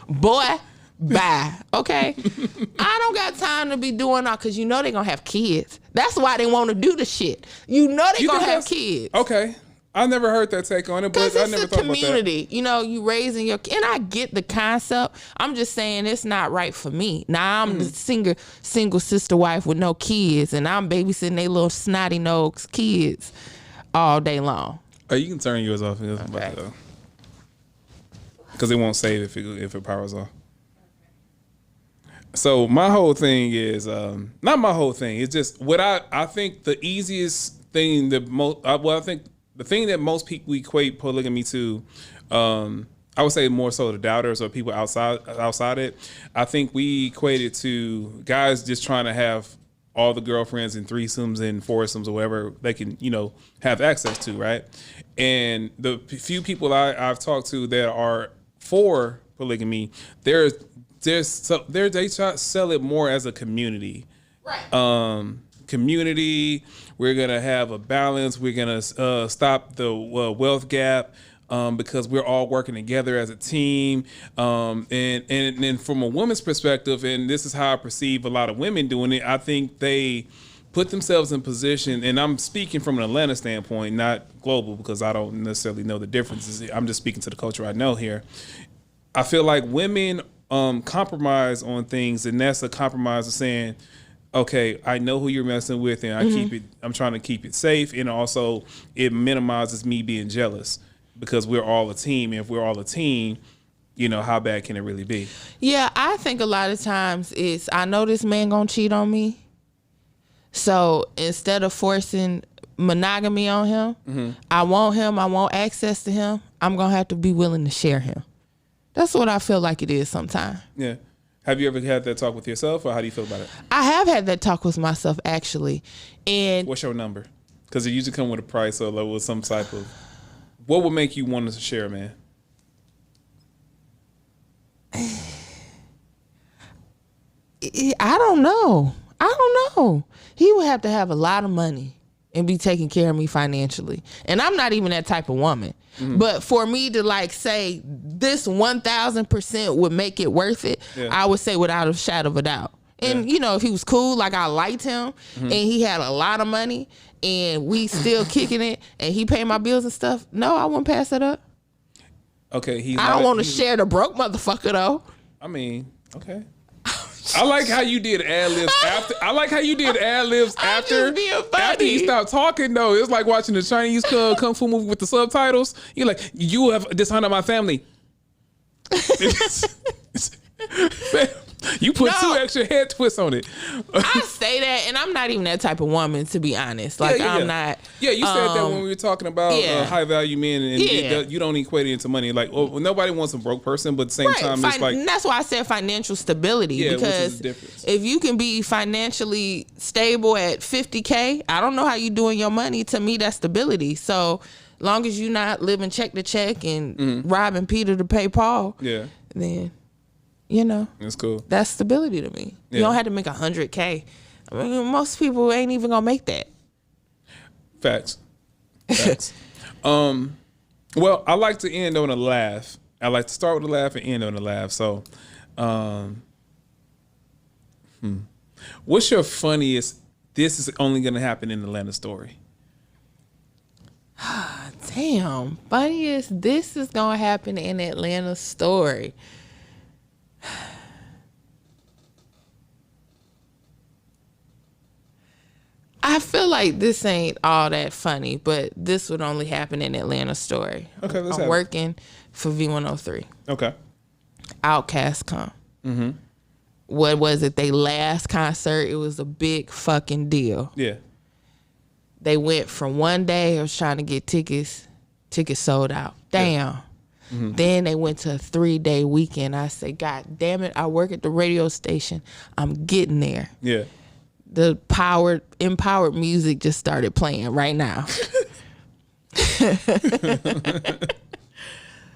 Boy, bye. Okay? I don't got time to be doing all, because you know they're going to have kids. That's why they want to do the shit. You know they're going to have kids. Okay. I never heard that take on it, but I never thought about that. It's a community. You know, you raising your, and I get the concept. I'm just saying it's not right for me. Now I'm the single sister wife with no kids, and I'm babysitting they little snotty nose kids all day long. Oh, you can turn yours off. Because it won't save if it powers off. So my whole thing is, not my whole thing. It's just what I think the easiest thing that I think the thing that most people equate polygamy to, I would say more so the doubters or people outside it. I think we equate it to guys just trying to have all the girlfriends and threesomes and foursomes or whatever they can, you know, have access to, right? And the few people I've talked to that are for polygamy, they sell it more as a community. Right. Community. We're gonna have a balance. We're gonna stop the wealth gap because we're all working together as a team. And from a woman's perspective, and this is how I perceive a lot of women doing it, I think they put themselves in position, and I'm speaking from an Atlanta standpoint, not global, because I don't necessarily know the differences. I'm just speaking to the culture I know here. I feel like women compromise on things, and that's a compromise of saying, okay, I know who you're messing with, and I'm trying to keep it safe, and also it minimizes me being jealous because we're all a team. And if we're all a team, you know, how bad can it really be? Yeah, I think a lot of times it's, I know this man gonna cheat on me, so instead of forcing monogamy on him, I want access to him, I'm gonna have to be willing to share him. That's what I feel like it is sometimes. Yeah. Have you ever had that talk with yourself, or how do you feel about it? I have had that talk with myself, actually. And what's your number? Because it usually come with a price or with some type of, what would make you want to share, man? I don't know. He would have to have a lot of money and be taking care of me financially. And I'm not even that type of woman. But for me to like say this 1000% would make it worth it, I would say without a shadow of a doubt. And you know, if he was cool, like I liked him, and he had a lot of money, and we still kicking it, and he paid my bills and stuff, no, I wouldn't pass it up. Okay, I don't want to share the broke motherfucker though. I mean, okay. I like how you did ad libs after. I like how you did ad libs after he stopped talking. Though it's like watching the Chinese kung fu movie with the subtitles. You're like, you have dishonored my family. You put two extra head twists on it. I say that, and I'm not even that type of woman, to be honest. Like, I'm not. Yeah, you said that when we were talking about high value men, and you don't equate it into money. Like, well, nobody wants a broke person, but at the same time, it's like. And that's why I said financial stability. Yeah, because which is the difference. If you can be financially stable at $50K, I don't know how you doing your money. To me, that's stability. So long as you're not living check to check and robbing Peter to pay Paul, then. You know, that's cool. That's stability to me. You don't have to make 100K. I mean, most people ain't even gonna make that. Facts. Well, I like to end on a laugh. I like to start with a laugh and end on a laugh. So, what's your funniest? This is only gonna happen in Atlanta story. Damn, funniest. This is gonna happen in Atlanta story. I I feel like this ain't all that funny, but this would only happen in Atlanta story. Okay, let's I'm have it. working for V103. Okay. Outkast come. Mm-hmm. What was it? They last concert. It was a big fucking deal. Yeah. They went from one day. I was trying to get tickets sold out. Damn. Yeah. Mm-hmm. Then they went to a 3-day weekend. I say, God damn it! I work at the radio station. I'm getting there. Yeah. The empowered music just started playing right now.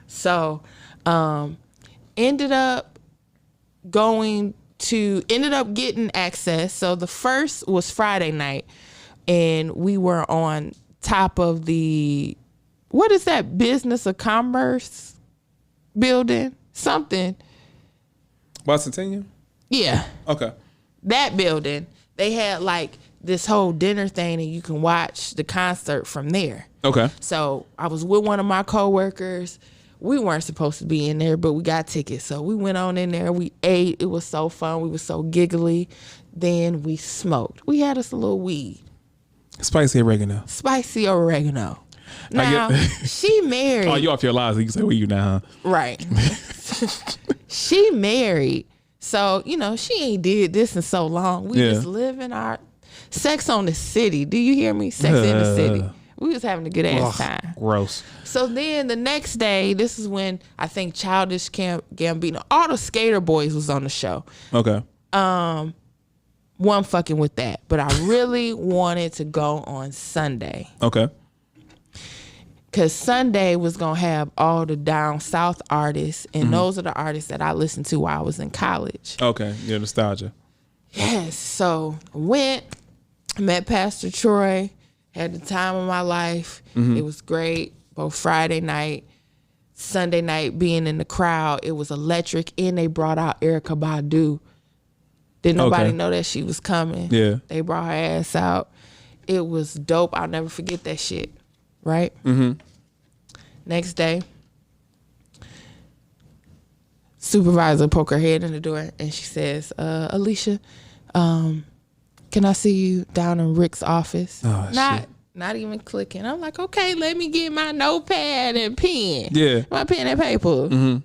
So, ended up getting access. So the first was Friday night, and we were on top of the, what is that, Business of Commerce building? Something. Bicentennial? Yeah. Okay. That building. They had like this whole dinner thing, and you can watch the concert from there. Okay. So I was with one of my coworkers. We weren't supposed to be in there, but we got tickets. So we went on in there. We ate. It was so fun. We were so giggly. Then we smoked. We had us a little weed. Spicy oregano. Spicy oregano. Now, she married. Oh, you off your lies. You can say, where you now, huh? Right. She married. So, she ain't did this in so long. We just living our sex on the city. Do you hear me? Sex in the city. We was having a good ass time. Gross. So then the next day, this is when I think Childish Gambino, all the Skater Boys was on the show. Okay. One fucking with that. But I really wanted to go on Sunday. Okay. Because Sunday was going to have all the down south artists. And those are the artists that I listened to while I was in college. Okay. Yeah, nostalgia. Yes. So went, met Pastor Troy, had the time of my life. It was great. Both Friday night, Sunday night, being in the crowd, it was electric. And they brought out Erykah Badu. Didn't nobody know that she was coming. Yeah. They brought her ass out. It was dope. I'll never forget that shit. Right? Mm-hmm. Next day, supervisor poke her head in the door and she says, Alisha, can I see you down in Rick's office? Oh, shit. Not even clicking. I'm like, okay, let me get my notepad and pen. Yeah. My pen and paper. Mm-hmm.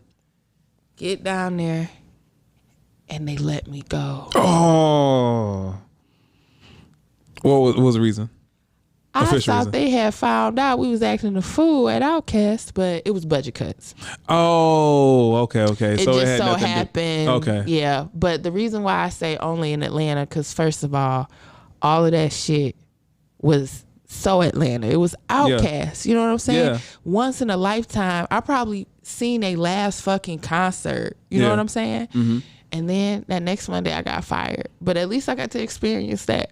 Get down there and they let me go. Oh. What was the reason? I Official thought reason. they had found out we was acting a fool at Outkast, but it was budget cuts. Oh, okay. It So just had so nothing to- happened. Okay. Yeah, but the reason why I say only in Atlanta, because first of all of that shit was so Atlanta. It was Outkast. You know what I'm saying? Yeah. Once in a lifetime, I probably seen a last fucking concert. You know Yeah. what I'm saying? Mm-hmm. And then that next Monday I got fired. But at least I got to experience that.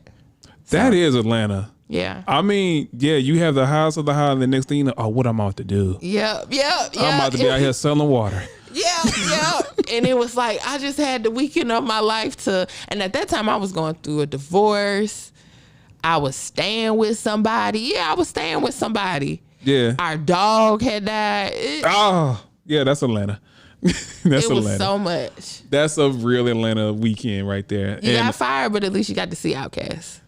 That is Atlanta. Yeah. I mean, yeah, you have the highs of the high, and the next thing you know, what I'm about to do. Yep. I'm about to be out here selling water. Yeah. And it was like, I just had the weekend of my life and at that time I was going through a divorce. I was staying with somebody. Yeah, I was staying with somebody. Yeah. Our dog had died. Yeah, that's Atlanta. That's It was Atlanta. so much. That's a real Atlanta weekend right there. You And got fired, but at least you got to see Outkast.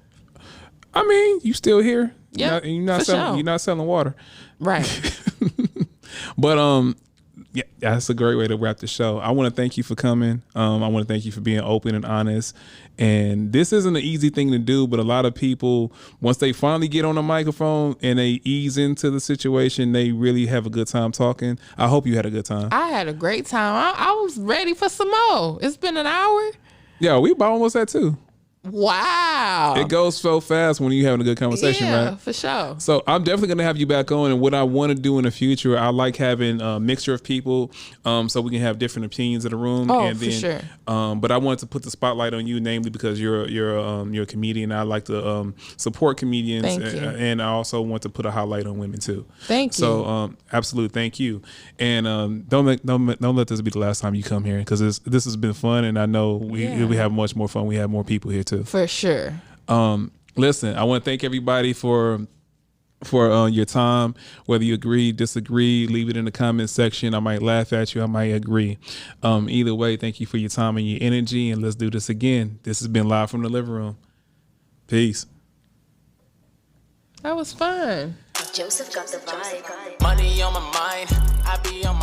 I mean, you still here. Yeah, You're not for selling. sure. You're not selling water. Right. But yeah, that's a great way to wrap the show. I want to thank you for coming. I want to thank you for being open and honest. And this isn't an easy thing to do, but a lot of people, once they finally get on the microphone and they ease into the situation, they really have a good time talking. I hope you had a good time. I had a great time. I was ready for some more. It's been an hour. Yeah, we about almost at 2. Wow. It goes so fast when you're having a good conversation, yeah, right? for sure. So I'm definitely going to have you back on. And what I want to do in the future, I like having a mixture of people so we can have different opinions in the room. Oh, and for then, sure. But I wanted to put the spotlight on you, namely because you're a comedian. I like to support comedians. Thank you. And I also want to put a highlight on women too. Thank you. So absolute thank you. And don't let this be the last time you come here, because this has been fun. And I know we have much more fun. We have more people here too. For sure. Listen, I want to thank everybody for your time. Whether you agree, disagree, leave it in the comment section. I might laugh at you, I might agree. Either way, thank you for your time and your energy, and let's do this again. This has been Live from the Living Room. Peace. That was fun. Joseph got the vibe. Money on my mind, I be on